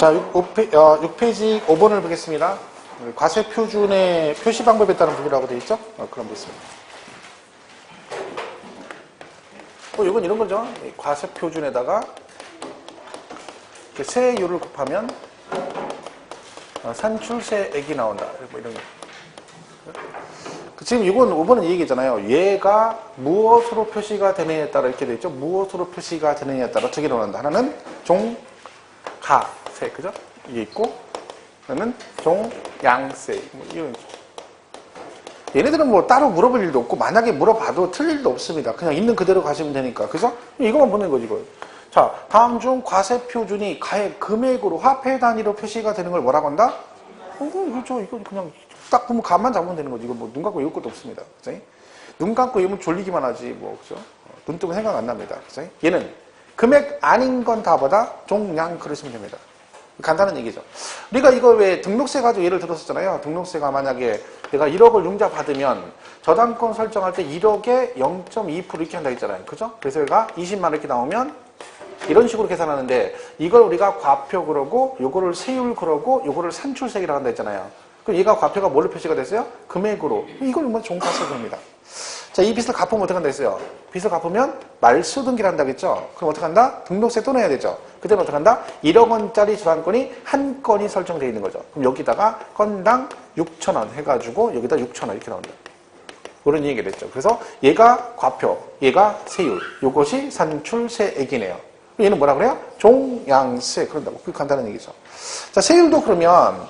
자, 6페이지 5번을 보겠습니다. 과세 표준의 표시 방법에 따른 부분이라고 되어 있죠? 그럼 보겠습니다. 이건 이런 거죠. 과세 표준에다가 세율을 곱하면 산출세액이 나온다. 뭐 이런 거. 지금 이건 5번은 이 얘기잖아요. 얘가 무엇으로 표시가 되느냐에 따라 이렇게 되어 있죠. 무엇으로 표시가 되느냐에 따라 두 개로 나온다. 하나는 종가세, 그죠? 이게 있고, 하나는 종양세. 뭐 이런. 얘네들은 뭐 따로 물어볼 일도 없고, 만약에 물어봐도 틀릴 일도 없습니다. 그냥 있는 그대로 가시면 되니까. 그죠? 이것만 보는 거지, 이거. 자, 다음 중 과세 표준이 가액 금액으로 화폐 단위로 표시가 되는 걸 뭐라고 한다? 그렇죠. 이건 그냥 딱 보면 감만 잡으면 되는 거지. 이거 뭐 눈 감고 외울 것도 없습니다. 그죠? 눈 감고 외우면 졸리기만 하지, 뭐, 그죠? 눈 뜨면 생각 안 납니다. 그죠? 얘는 금액 아닌 건 다보다 종량 그러시면 됩니다. 간단한 얘기죠. 우리가 이거 왜 등록세 가지고 예를 들었었잖아요. 등록세가 만약에 내가 1억을 융자 받으면 저당권 설정할 때 1억에 0.2% 이렇게 한다 했잖아요. 그죠? 그래서 얘가 20만 원 이렇게 나오면 이런 식으로 계산하는데 이걸 우리가 과표 그러고 요거를 세율 그러고 요거를 산출세액이라고 한다 했잖아요. 그럼 얘가 과표가 뭘로 표시가 됐어요? 금액으로. 이걸 뭐 종가세금입니다. 자, 이 빚을 갚으면 어떻게 한다 했어요? 빚을 갚으면 말소등기를 한다고 했죠? 그럼 어떻게 한다? 등록세 또 내야 되죠? 그때는 어떻게 한다? 1억 원짜리 저당권이 한 건이 설정되어 있는 거죠. 그럼 여기다가 건당 6,000원 해가지고 여기다 6,000원 이렇게 나온다. 그런 얘기를 했죠. 그래서 얘가 과표, 얘가 세율, 요것이 산출세액이네요. 얘는 뭐라 그래요? 종양세 그런다고. 그게 간단한 얘기죠. 자, 세율도 그러면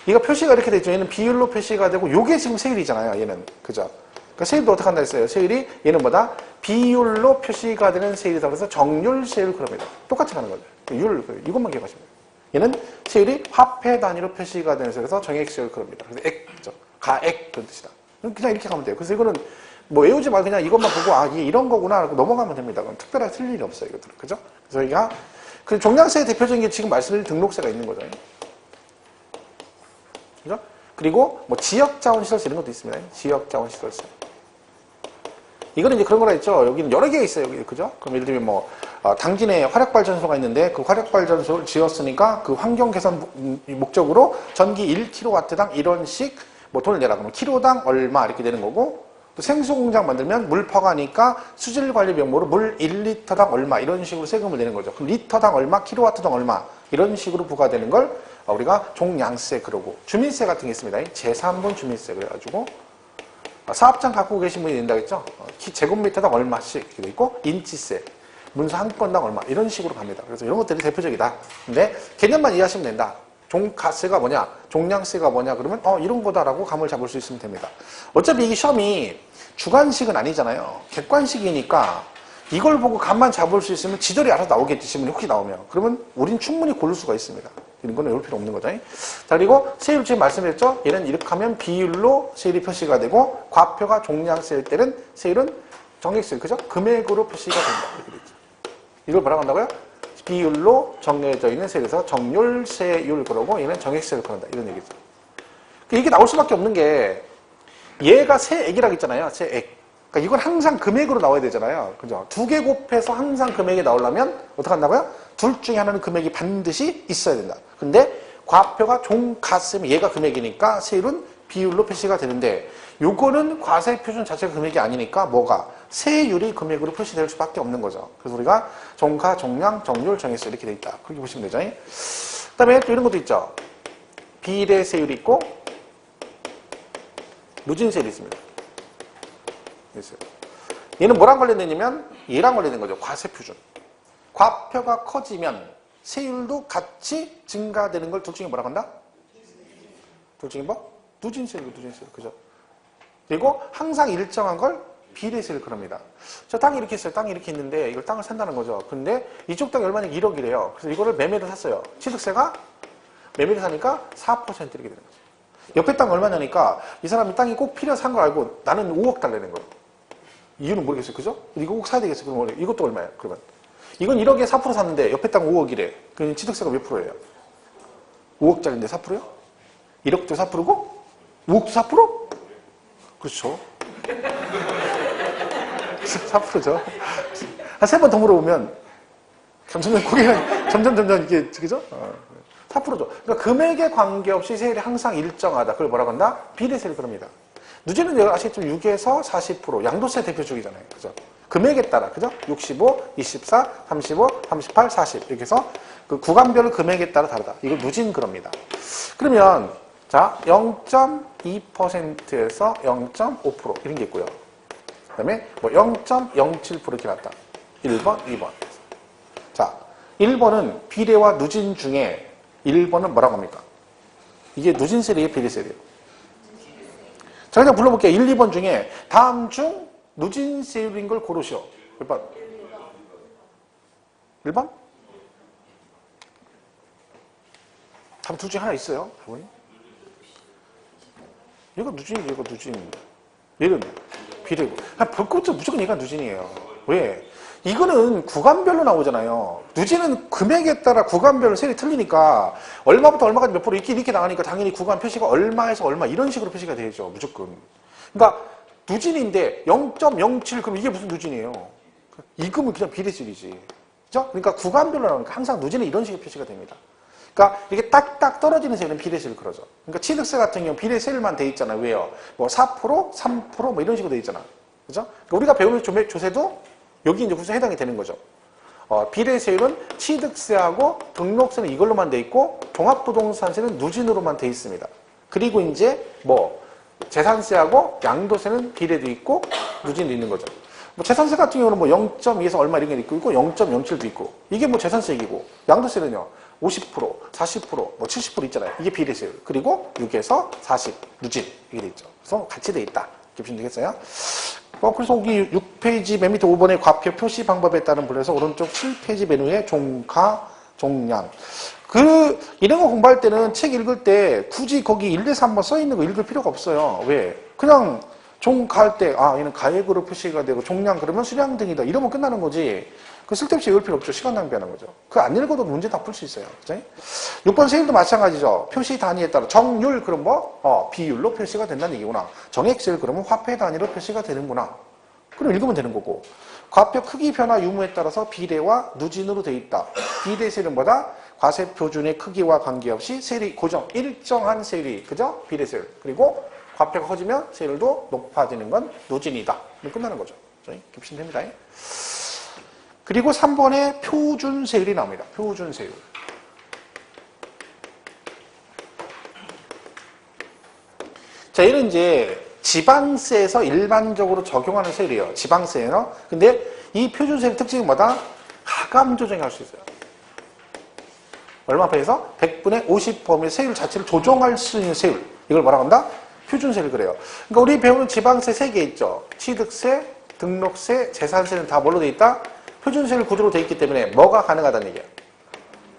얘가 표시가 이렇게 되죠. 얘는 비율로 표시가 되고 요게 지금 세율이잖아요. 얘는. 그죠? 그러니까 세율도 어떻게 한다 했어요? 세율이 얘는 뭐다? 비율로 표시가 되는 세율이다. 그래서 정률 세율 그럽니다. 똑같이 가는 거죠. 율, 이것만 기억하시면 돼요. 얘는 세율이 화폐 단위로 표시가 되는 세율에서 정액 세율 그럽니다. 그래서 액, 그죠? 가액 그런 뜻이다. 그냥 이렇게 가면 돼요. 그래서 이거는 뭐 외우지 말고 그냥 이것만 보고 아, 이게 이런 거구나 하고 넘어가면 됩니다. 그럼 특별하게 틀릴 일이 없어요. 이것들은. 그죠? 그래서 여기가 그 종량세의 대표적인 게 지금 말씀드린 등록세가 있는 거죠. 그죠? 그리고 뭐 지역자원시설세 이런 것도 있습니다. 지역자원시설세. 이거는 이제 그런 거라 했죠. 여기는 여러 개가 있어요. 여기. 그죠? 그럼 예를 들면 뭐 당진에 화력발전소가 있는데 그 화력발전소를 지었으니까 그 환경 개선 목적으로 전기 1kW당 이런 식 뭐 돈을 내라. 그러면 킬로당 얼마 이렇게 되는 거고 또 생수공장 만들면 물 퍼가니까 수질관리 명목으로 물 1리터당 얼마 이런 식으로 세금을 내는 거죠. 그럼 리터당 얼마, 킬로와트당 얼마 이런 식으로 부과되는 걸 우리가 종량세 그러고 주민세 같은 게 있습니다. 제3분 주민세 그래가지고 사업장 갖고 계신 분이 낸다고 했죠. 제곱미터당 얼마씩 이렇게 돼 있고 인치세, 문서 한 건당 얼마 이런 식으로 갑니다. 그래서 이런 것들이 대표적이다. 근데 개념만 이해하시면 된다. 종가세가 뭐냐, 종량세가 뭐냐 그러면 이런 거다라고 감을 잡을 수 있으면 됩니다. 어차피 이게 시험이 주관식은 아니잖아요. 객관식이니까 이걸 보고 감만 잡을 수 있으면 지절이 알아서 나오겠지. 지문이 혹시 나오면. 그러면 우린 충분히 고를 수가 있습니다. 이런 거는 외울 필요 없는 거죠. 자, 그리고 세율 지금 말씀드렸죠. 얘는 이렇게 하면 비율로 세율이 표시가 되고 과표가 종량세일 때는 세율은 정액세율, 그죠? 금액으로 표시가 된다. 이렇게 되죠. 이걸 뭐라고 한다고요? 비율로 정해져 있는 세율에서 정률세율 그러고 얘는 정액세율 그런다. 이런 얘기죠. 이게 나올 수밖에 없는 게 얘가 세액이라고 했잖아요. 세액. 그러니까 이건 항상 금액으로 나와야 되잖아요. 그죠? 두 개 곱해서 항상 금액이 나오려면 어떻게 한다고요? 둘 중에 하나는 금액이 반드시 있어야 된다. 근데 과표가 종가세면 얘가 금액이니까 세율은 비율로 표시가 되는데 요거는 과세 표준 자체가 금액이 아니니까 뭐가? 세율이 금액으로 표시될 수밖에 없는 거죠. 그래서 우리가 종가, 종량, 정률, 정액세 이렇게 돼 있다. 그렇게 보시면 되죠. 그 다음에 또 이런 것도 있죠. 비례 세율이 있고 누진세율이 있습니다. 얘는 뭐랑 관련되냐면 얘랑 관련된 거죠. 과세 표준. 과표가 커지면 세율도 같이 증가되는 걸 둘 중에 뭐라고 한다? 둘 중에 뭐? 누진세율, 누진세율. 그죠? 그리고 항상 일정한 걸 비례세율 그럽니다. 저 땅이 이렇게 있어요. 땅이 이렇게 있는데 이걸 땅을 산다는 거죠. 근데 이쪽 땅이 얼마냐? 1억이래요. 그래서 이거를 매매로 샀어요. 취득세가 매매로 사니까 4% 이렇게 되는 거죠. 옆에 땅 얼마냐니까 이 사람이 땅이 꼭 필요해서 산 걸 알고 나는 5억 달라는 거예요. 이유는 모르겠어요. 그죠? 이거 꼭 사야 되겠어요. 그럼 이것도 얼마예요? 그러면 이건 1억에 4% 샀는데 옆에 땅 5억이래. 그럼 취득세가 몇 프로예요? 5억짜리인데 4%요? 1억도 4%고 5억도 4%? 그렇죠. 4%죠. 한 3번 더 물어보면 점점 고개가 점점 이게 그죠? 4%죠. 그러니까 금액에 관계없이 세율이 항상 일정하다. 그걸 뭐라고 한다? 비례세율 그럽니다. 누진은 여러분 아시겠지만 6에서 40% 양도세 대표적이잖아요. 그죠? 금액에 따라, 그죠? 65, 24, 35, 38, 40. 이렇게 해서 그 구간별 금액에 따라 다르다. 이걸 누진 그럽니다. 그러면, 자, 0.2%에서 0.5% 이런 게 있고요. 그 다음에 뭐 0.07% 이렇게 났다. 1번, 2번. 자, 1번은 비례와 누진 중에 1번은 뭐라고 합니까? 이게 누진세율이에요, 비례세율이에요? 자, 그냥 불러볼게요. 1, 2번 중에 다음 중 누진세율인 걸 고르시오. 몇 번? 1번? 답 둘 중에 하나 있어요. 답은? 얘가 누진이지, 얘가 누진. 얘는 비례고. 벌써부터 무조건 얘가 누진이에요. 왜? 이거는 구간별로 나오잖아요. 누진은 금액에 따라 구간별로 세율이 틀리니까 얼마부터 얼마까지 몇 프로 이렇게 나가니까 당연히 구간 표시가 얼마에서 얼마 이런 식으로 표시가 되죠. 무조건. 그러니까 누진인데 0.07 그럼 이게 무슨 누진이에요? 이금은 그냥 비례세율이지. 그죠? 그러니까 구간별로 나오니까 항상 누진은 이런 식의 표시가 됩니다. 그러니까 이게 딱딱 떨어지는 세율은 비례세율 그러죠. 그러니까 취득세 같은 경우 비례세율만 돼 있잖아요. 왜요? 뭐 4%, 3% 뭐 이런 식으로 돼 있잖아. 그죠? 그러니까 우리가 배우는 조세도 여기 이제 구성에 해당이 되는 거죠. 비례세율은 취득세하고 등록세는 이걸로만 돼 있고 종합부동산세는 누진으로만 돼 있습니다. 그리고 이제 뭐 재산세하고 양도세는 비례도 있고 누진도 있는 거죠. 뭐 재산세 같은 경우는 뭐 0.2에서 얼마 이런 게 있고 0.07도 있고 이게 뭐 재산세 얘기고 양도세는요 50%, 40%, 뭐 70% 있잖아요. 이게 비례세율. 그리고 6에서 40 누진 이게 돼 있죠. 그래서 같이 돼 있다. 이렇게 보시면 되겠어요. 그래서 여기 6페이지 맨 밑에 5번의 과표 표시 방법에 따른 분류에서 오른쪽 7페이지 메뉴에 종가, 종량. 이런 거 공부할 때는 책 읽을 때 굳이 거기 1, 2, 3번 써 있는 거 읽을 필요가 없어요. 왜? 그냥 종가할 때, 얘는 가액으로 표시가 되고 종량 그러면 수량 등이다. 이러면 끝나는 거지. 쓸데없이 읽을 필요 없죠. 시간 낭비하는 거죠. 안 읽어도 문제 다 풀 수 있어요. 그죠? 6번 세율도 마찬가지죠. 표시 단위에 따라 정률 그럼 뭐 비율로 표시가 된다는 얘기구나. 정액세율 그러면 화폐 단위로 표시가 되는구나. 그럼 읽으면 되는 거고. 과표 크기 변화 유무에 따라서 비례와 누진으로 돼 있다. 비례세율은 뭐다? 과세 표준의 크기와 관계없이 세율이 고정, 일정한 세율이 그죠? 비례세율. 그리고 과표가 커지면 세율도 높아지는 건 누진이다. 끝나는 거죠. 이렇게 보시면 됩니다. 그리고 3번에 표준세율이 나옵니다. 표준세율. 자, 얘는 이제 지방세에서 일반적으로 적용하는 세율이에요. 지방세에는. 근데 이 표준세율 특징이 뭐다? 하감 조정할 수 있어요. 얼마 배에서? 100분의 50 범위 세율 자체를 조정할 수 있는 세율. 이걸 뭐라고 한다? 표준세율 그래요. 그러니까 우리 배우는 지방세 3개 있죠. 취득세, 등록세, 재산세는 다 뭘로 돼 있다? 표준세율 구조로 돼 있기 때문에 뭐가 가능하다는 얘기야.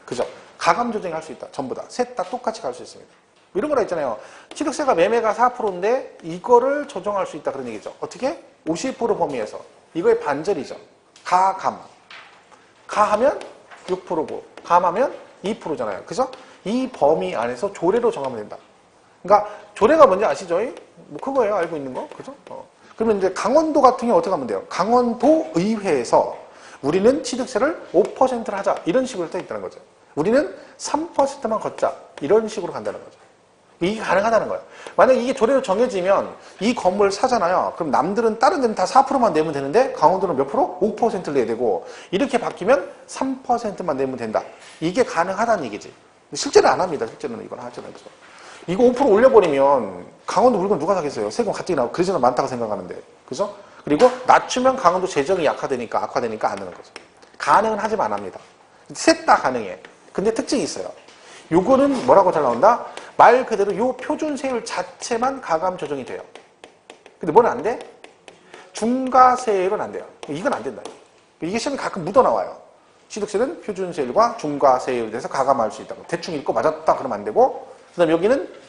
그죠? 가감 조정할 수 있다. 전부 다. 셋 다 똑같이 갈 수 있습니다. 이런 거라 있잖아요. 취득세가 매매가 4%인데 이거를 조정할 수 있다. 그런 얘기죠. 어떻게? 50% 범위에서. 이거의 반절이죠. 가감. 가하면 6%고 감하면 2%잖아요. 그죠? 이 범위 안에서 조례로 정하면 된다. 그러니까 조례가 뭔지 아시죠? 뭐 그거예요. 알고 있는 거. 그죠? 그러면 이제 강원도 같은 경우 어떻게 하면 돼요? 강원도 의회에서 우리는 취득세를 5%를 하자. 이런 식으로 써 있다는 거죠. 우리는 3%만 걷자. 이런 식으로 간다는 거죠. 이게 가능하다는 거예요. 만약에 이게 조례로 정해지면 이 건물을 사잖아요. 그럼 남들은 다른 데는 다 4%만 내면 되는데 강원도는 몇 프로? 5%를 내야 되고 이렇게 바뀌면 3%만 내면 된다. 이게 가능하다는 얘기지. 실제는 안 합니다. 실제로는 이건 하잖아요. 이거 5% 올려버리면 강원도 물건 누가 사겠어요? 세금 가뜩이 나오고 그래서 많다고 생각하는데. 그죠? 그리고 낮추면 강원도 재정이 악화되니까 안 하는 거죠. 가능은 하지만 안 합니다. 셋 다 가능해. 근데 특징이 있어요. 요거는 뭐라고 잘 나온다? 말 그대로 요 표준세율 자체만 가감 조정이 돼요. 근데 뭐는 안 돼? 중과세율은 안 돼요. 이건 안 된다. 이게 시험에 가끔 묻어 나와요. 취득세는 표준세율과 중과세율에 대해서 가감할 수 있다고. 대충 읽고 맞았다 그러면 안 되고 그 다음에 여기는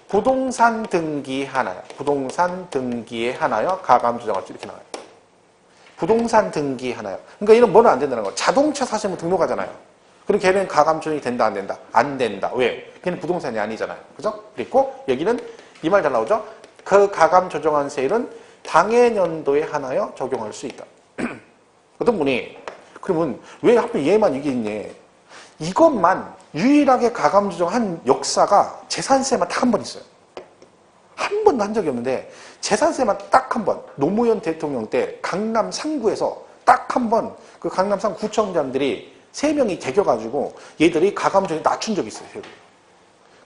부동산 등기 하나요. 부동산 등기에 하나요. 가감 조정할 수 이렇게 나와요. 부동산 등기 하나요. 그러니까 이런 뭐는 안 된다는 거. 자동차 사시면 등록하잖아요. 그럼 걔는 가감 조정이 된다 안 된다? 안 된다. 왜? 걔는 부동산이 아니잖아요. 그죠? 그리고 여기는 이 말 잘 나오죠? 그 가감 조정한 세율은 당해년도에 하나요. 적용할 수 있다. 어떤 분이 그러면 왜 하필 얘만 이게 있니? 이것만 유일하게 가감 조정한 역사가 재산세만 딱 한 번 있어요. 한 번도 한 적이 없는데 재산세만 딱 한 번, 노무현 대통령 때 강남 3구에서 딱 한 번 그 강남 3구 구청장들이 3명이 개겨가지고 얘들이 가감 조정이 낮춘 적이 있어요.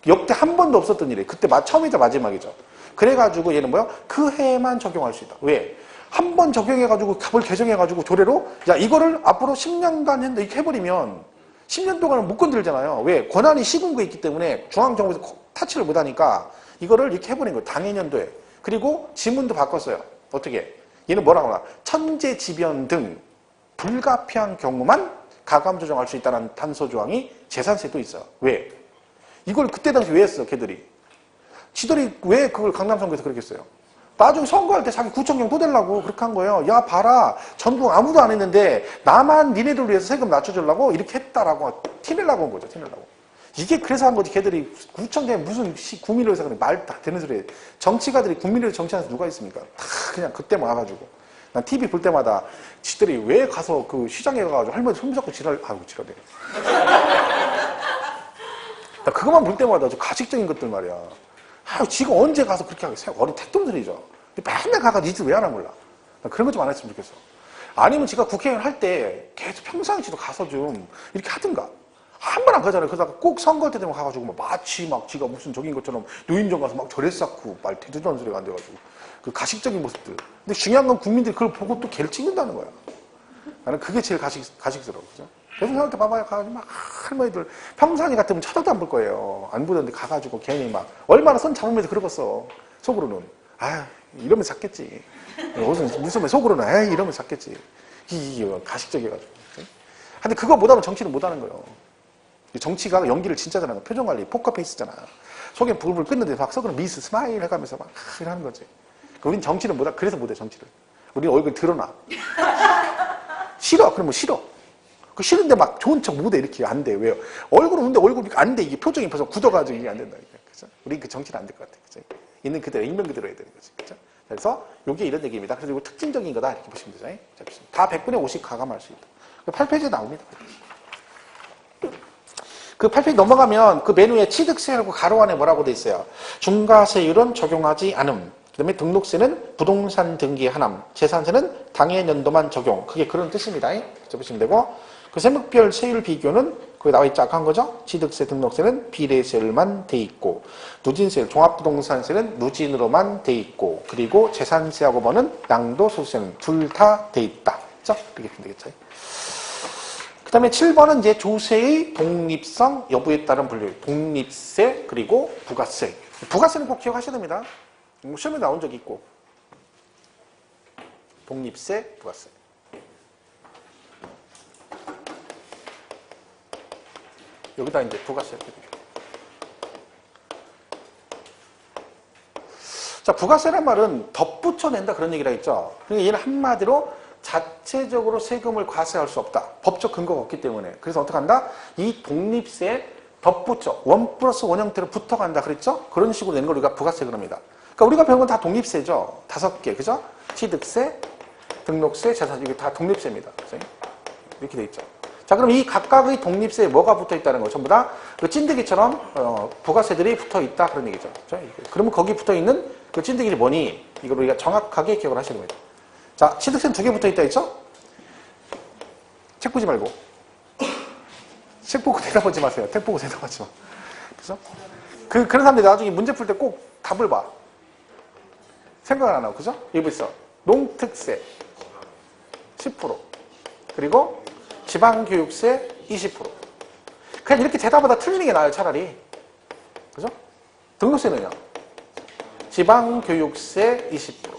역대 한 번도 없었던 일이에요. 그때 처음이자 마지막이죠. 그래가지고 얘는 뭐야? 그 해만 적용할 수 있다. 왜? 한 번 적용해가지고 값을 개정해가지고 조례로 야 이거를 앞으로 10년간 이렇게 해버리면 10년 동안은 못 건들잖아요. 왜? 권한이 시군구에 있기 때문에 중앙정부에서 타치를 못하니까 이거를 이렇게 해버린 거예요. 당해년도에. 그리고 지문도 바꿨어요. 어떻게? 얘는 뭐라고 하나? 천재지변 등 불가피한 경우만 가감 조정할 수 있다는 단서조항이 재산세도 있어요. 왜? 이걸 그때 당시 왜 했어, 걔들이? 지들이 왜 그걸 강남선거에서 그렇게 했어요? 나중에 선거할 때 자기 구청장 또 되려고 그렇게 한 거예요. 야, 봐라. 전국 아무도 안 했는데 나만 니네들 위해서 세금 낮춰주려고 이렇게 했다라고 티내려고 한 거죠, 티내려고. 이게 그래서 한 거지. 걔들이 구청장에 무슨 국민을 위해서 그냥 말 다 되는 소리예요. 정치가들이 국민을 위해서 정치하는 누가 있습니까? 다 그냥 그때 와가지고. 난 TV 볼 때마다 지들이 왜 가서 그 시장에 가가지고 할머니 손잡고 지랄해. 나 그것만 볼 때마다 저 가식적인 것들 말이야. 지가 언제 가서 그렇게 하겠어요? 어린 택돔들이죠. 맨날 가가지고 이들 왜 하나 몰라. 나 그런 것 좀 안 했으면 좋겠어. 아니면 지가 국회의원 할 때 계속 평상시도 가서 좀 이렇게 하든가. 한 번 안 가잖아요. 그러다가 꼭 선거 때 되면 가가지고 마치 막 지가 무슨 적인 것처럼 노인정 가서 막 절에 쌓고 말 대두도 않는 소리가 안 돼가지고. 그 가식적인 모습들. 근데 중요한 건 국민들이 그걸 보고 또 걔를 찍는다는 거야. 나는 그게 제일 가식스러워. 그죠? 그래서 생각해 봐봐요. 가가지고 막 할머니들 평상시 같으면 쳐다도 안 볼 거예요. 안 보던데 가가지고 괜히 막 얼마나 손 잡으면서 그러겠어. 속으로는. 아 이러면 샀겠지. 무슨 속으로는 에이 이러면 샀겠지. 이게 가식적이어가지고. 근데 그거 못하면 정치는 못하는 거예요. 정치가 연기를 진짜 잘하는 거야. 표정관리, 포커페이스잖아. 속에 불을 끄는데 막 속으로 미스, 스마일 해가면서 막 이러는 거지. 우린 정치는 못하, 그래서 못해, 정치를. 우린 얼굴 드러나. 싫어, 그러면 싫어. 그 싫은데 막 좋은 척 못해, 이렇게 안 돼. 왜요? 얼굴은 근데 얼굴이 안 돼. 이게 표정이 벌써 굳어가지고 이게 안 된다니까. 그죠? 우린 그 정치는 안 될 것 같아. 그죠? 있는 그대로, 익명 그대로 해야 되는 거지. 그죠? 그래서 이게 이런 얘기입니다. 그래서 이거 특징적인 거다. 이렇게 보시면 되죠. 다 100분의 50 가감할 수 있다. 8페이지에 나옵니다. 그 8페이지 넘어가면 그 메뉴에 취득세하고 가로 안에 뭐라고 돼 있어요? 중과세율은 적용하지 않음. 그 다음에 등록세는 부동산 등기에 한함. 재산세는 당해년도만 적용. 그게 그런 뜻입니다. 그렇게 보시면 되고 그 세목별 세율 비교는 거기 나와 있지 아까 한 거죠? 취득세, 등록세는 비례세율만 돼 있고 누진세, 종합부동산세는 누진으로만 돼 있고 그리고 재산세하고 뭐는 양도소득세는 둘 다 돼 있다. 그렇죠? 그렇게 보면 되겠죠? 그 다음에 7번은 이제 조세의 독립성 여부에 따른 분류. 독립세 그리고 부가세. 부가세는 꼭 기억하셔야 됩니다. 시험에 나온 적이 있고. 독립세, 부가세. 여기다 이제 부가세. 자, 부가세란 말은 덧붙여낸다 그런 얘기라 했죠. 그러니까 얘는 한마디로 자체적으로 세금을 과세할 수 없다. 법적 근거가 없기 때문에. 그래서 어떻게 한다? 이 독립세에 덧붙여 1+1 형태로 붙어간다 그랬죠? 그런 식으로 내는 걸 우리가 부가세 그럽니다. 그러니까 우리가 배운 건 다 독립세죠. 5개, 그죠? 취득세, 등록세, 재산세, 이게 다 독립세입니다. 그죠? 이렇게 돼 있죠. 자, 그럼 이 각각의 독립세에 뭐가 붙어 있다는 거 전부 다 그 찐득이처럼 부가세들이 붙어 있다 그런 얘기죠. 그죠? 그러면 거기 붙어 있는 그 찐득이들이 뭐니? 이걸 우리가 정확하게 기억을 하시는 거예요. 자, 취득세는 2개 붙어 있다 했죠? 책 보지 말고. 책 보고 대답하지 마세요. 책 보고 대답하지 마. 그래서 그런 사람들이 나중에 문제 풀 때 꼭 답을 봐. 생각을 안 하고, 그죠? 여기 있어. 농특세 10%. 그리고 지방교육세 20%. 그냥 이렇게 대답하다 틀리는 게 나아요, 차라리. 그죠? 등록세는요? 지방교육세 20%.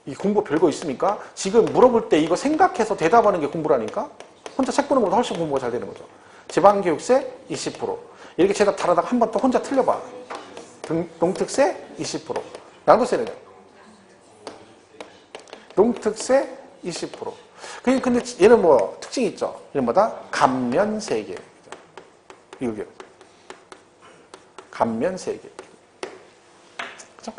이 공부 별거 있습니까? 지금 물어볼 때 이거 생각해서 대답하는 게 공부라니까? 혼자 책 보는 것보다 훨씬 공부가 잘 되는 거죠. 지방교육세 20%. 이렇게 대답 잘하다가 한 번 또 혼자 틀려봐. 농특세 20%. 양도세는요? 농특세 20%. 근데 얘는 뭐 특징이 있죠? 얘는 뭐다? 감면세계. 이거요. 감면세계. 그죠?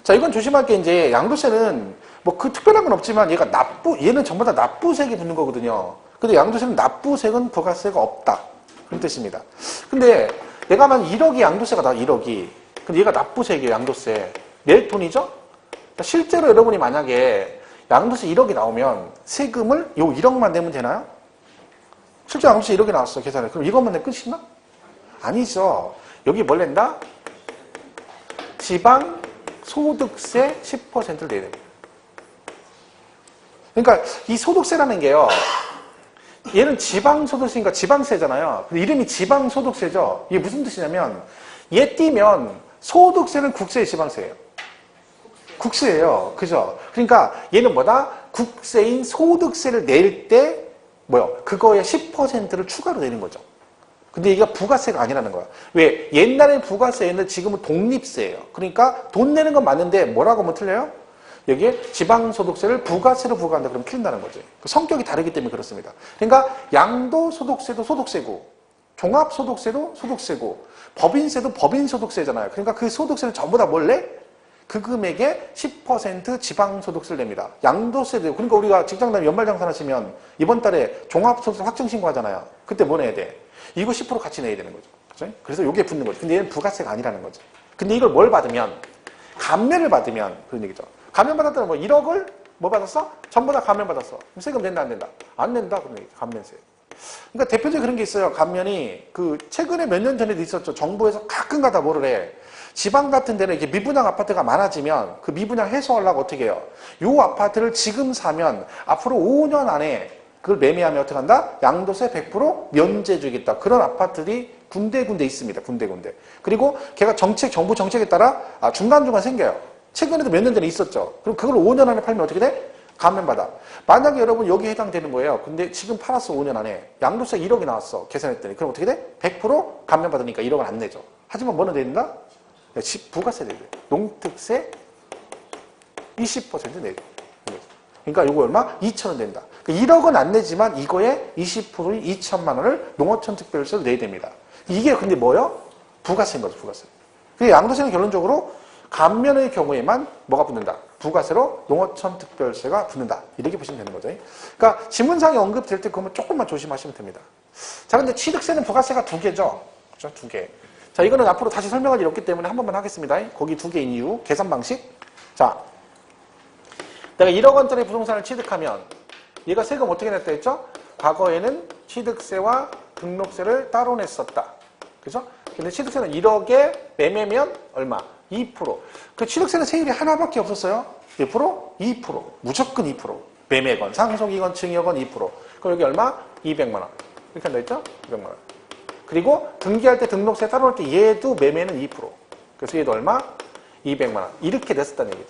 자, 이건 조심할 게 이제 양도세는 뭐 그 특별한 건 없지만 얘는 전부 다 납부세액이 붙는 거거든요. 근데 양도세는 납부세액은 부가세가 없다. 그런 뜻입니다. 근데 내가 만 1억이 양도세가 나와, 1억이. 근데 얘가 납부세액이에요, 양도세. 낼 돈이죠? 그러니까 실제로 여러분이 만약에 양도세 1억이 나오면 세금을 요 1억만 내면 되나요? 실제 양도세 1억이 나왔어, 계산에. 그럼 이것만 내면 끝이나? 아니죠. 여기 뭘 낸다? 지방 소득세 10%를 내야 됩니다. 그러니까 이 소득세라는 게요. 얘는 지방소득세니까 지방세잖아요. 근데 이름이 지방소득세죠. 이게 무슨 뜻이냐면 얘 띄면 소득세는 국세의 지방세예요. 국세예요. 그죠? 그러니까 얘는 뭐다? 국세인 소득세를 낼 때 뭐요? 그거에 10%를 추가로 내는 거죠. 근데 이게 부가세가 아니라는 거야. 왜? 옛날엔 부가세였는데 지금은 독립세예요. 그러니까 돈 내는 건 맞는데 뭐라고 하면 틀려요? 여기에 지방소득세를 부가세로 부과한다 그러면 틀린다는 거지. 성격이 다르기 때문에 그렇습니다. 그러니까 양도소득세도 소득세고 종합소득세도 소득세고 법인세도 법인소득세잖아요. 그러니까 그 소득세는 전부 다 뭘 내? 그 금액에 10% 지방소득세를 냅니다. 양도세도 그러니까 우리가 직장다니면 연말정산 하시면 이번 달에 종합소득세 확정신고 하잖아요. 그때 뭐 내야 돼? 이거 10% 같이 내야 되는 거죠. 그렇죠? 그래서 이게 붙는 거죠. 근데 얘는 부가세가 아니라는 거죠. 근데 이걸 뭘 받으면? 감면을 받으면 그런 얘기죠. 감면 받았다는 뭐 1억을 뭐 받았어? 전부 다 감면 받았어. 그럼 세금 낸다 안 낸다? 안 낸다 그런 얘기죠. 감면세. 그러니까 대표적인 그런 게 있어요. 감면이 그 최근에 몇 년 전에도 있었죠. 정부에서 가끔가다 뭐를 해. 지방 같은 데는 이렇게 미분양 아파트가 많아지면 그 미분양 해소하려고 어떻게 해요? 요 아파트를 지금 사면 앞으로 5년 안에 그걸 매매하면 어떻게 한다? 양도세 100% 면제 주겠다. 그런 아파트들이 군데군데 있습니다. 군데군데. 그리고 걔가 정부 정책에 따라 중간중간 생겨요. 최근에도 몇 년 전에 있었죠. 그럼 그걸 5년 안에 팔면 어떻게 돼? 감면받아. 만약에 여러분 여기에 해당되는 거예요. 근데 지금 팔았어 5년 안에. 양도세 1억이 나왔어. 계산했더니. 그럼 어떻게 돼? 100% 감면받으니까 1억은 안 내죠. 하지만 뭐는 내야 된다? 부가세 내야 돼. 농특세 20% 내야 돼. 그러니까 이거 얼마? 2,000원 된다. 1억은 안 내지만 이거에 20%인 2천만 원을 농어촌 특별세로 내야 됩니다. 이게 근데 뭐요? 부가세인 거죠. 부가세. 양도세는 결론적으로 감면의 경우에만 뭐가 붙는다? 부가세로 농어촌 특별세가 붙는다. 이렇게 보시면 되는 거죠. 그러니까 지문상에 언급될 때 그러면 조금만 조심하시면 됩니다. 자, 근데 취득세는 부가세가 2개죠. 그렇죠? 2개. 자, 이거는 앞으로 다시 설명할 일이 없기 때문에 한 번만 하겠습니다. 거기 2개인 이유, 계산 방식. 자, 내가 1억 원짜리 부동산을 취득하면 얘가 세금 어떻게 냈다 했죠? 과거에는 취득세와 등록세를 따로 냈었다. 그죠? 근데 취득세는 1억에 매매면 얼마? 2%. 그 취득세는 세율이 하나밖에 없었어요. 몇 프로? 2%. 무조건 2%. 매매건, 상속이건, 증여건 2%. 그럼 여기 얼마? 200만 원. 이렇게 한다 했죠? 200만 원. 그리고 등기할 때 등록세 따로 할 때 얘도 매매는 2%. 그래서 얘도 얼마? 200만 원. 이렇게 냈었다는 얘기죠.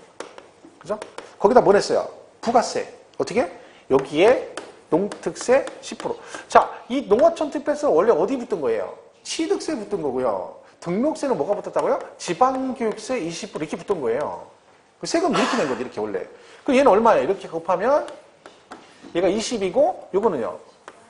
그죠? 거기다 뭐 냈어요? 부가세. 어떻게? 여기에 농특세 10%. 자, 이 농어촌 특별세가 원래 어디 붙은 거예요? 취득세 붙은 거고요. 등록세는 뭐가 붙었다고요? 지방교육세 20% 이렇게 붙은 거예요. 그 세금 이렇게 낸 거지, 이렇게 원래. 그럼 얘는 얼마예요? 이렇게 곱하면 얘가 20이고 요거는요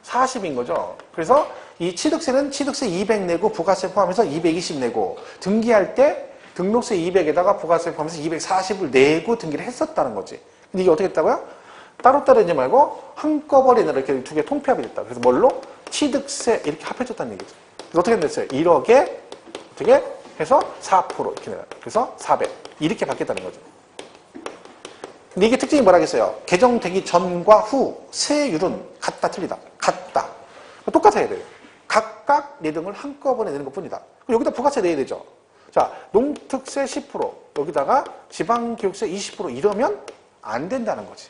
40인 거죠. 그래서 이 취득세는 취득세 200 내고 부가세 포함해서 220 내고 등기할 때 등록세 200에다가 부가세 포함해서 240을 내고 등기를 했었다는 거지. 근데 이게 어떻게 했다고요? 따로따로 이제 말고 한꺼번에 이렇게 2개 통폐합이 됐다. 그래서 뭘로? 취득세 이렇게 합해줬다는 얘기죠. 그래서 어떻게 됐어요? 1억에 어떻게 해서 4% 이렇게 내요. 그래서 400 이렇게 바뀌었다는 거죠. 근데 이게 특징이 뭐라겠어요? 개정되기 전과 후 세율은 같다 틀리다. 같다. 똑같아야 돼요. 각각 내 등을 한꺼번에 내는 것뿐이다. 그럼 여기다 부가세 내야 되죠. 자, 농특세 10% 여기다가 지방교육세 20% 이러면 안 된다는 거지.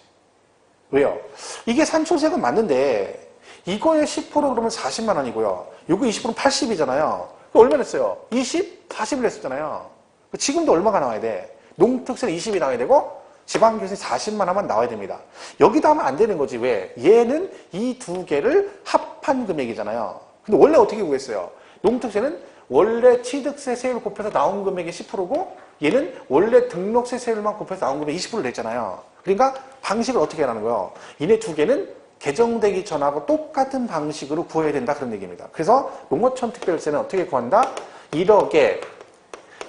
왜요? 이게 산출세금 맞는데 이거에 10% 그러면 40만 원이고요. 요거 20%는 80이잖아요. 얼마 냈어요? 20? 40을 냈었잖아요. 지금도 얼마가 나와야 돼? 농특세는 20이 나와야 되고 지방교육세 40만 원만 나와야 됩니다. 여기다 하면 안 되는 거지. 왜? 얘는 이 두 개를 합한 금액이잖아요. 근데 원래 어떻게 구했어요? 농특세는 원래 취득세 세율 곱해서 나온 금액이 10%고 얘는 원래 등록세 세율만 곱해서 나온 금액이 20%를 냈잖아요. 그러니까 방식을 어떻게 하라는 거예요? 이네 두 개는 개정되기 전하고 똑같은 방식으로 구해야 된다 그런 얘기입니다. 그래서 농어촌 특별세는 어떻게 구한다? 1억에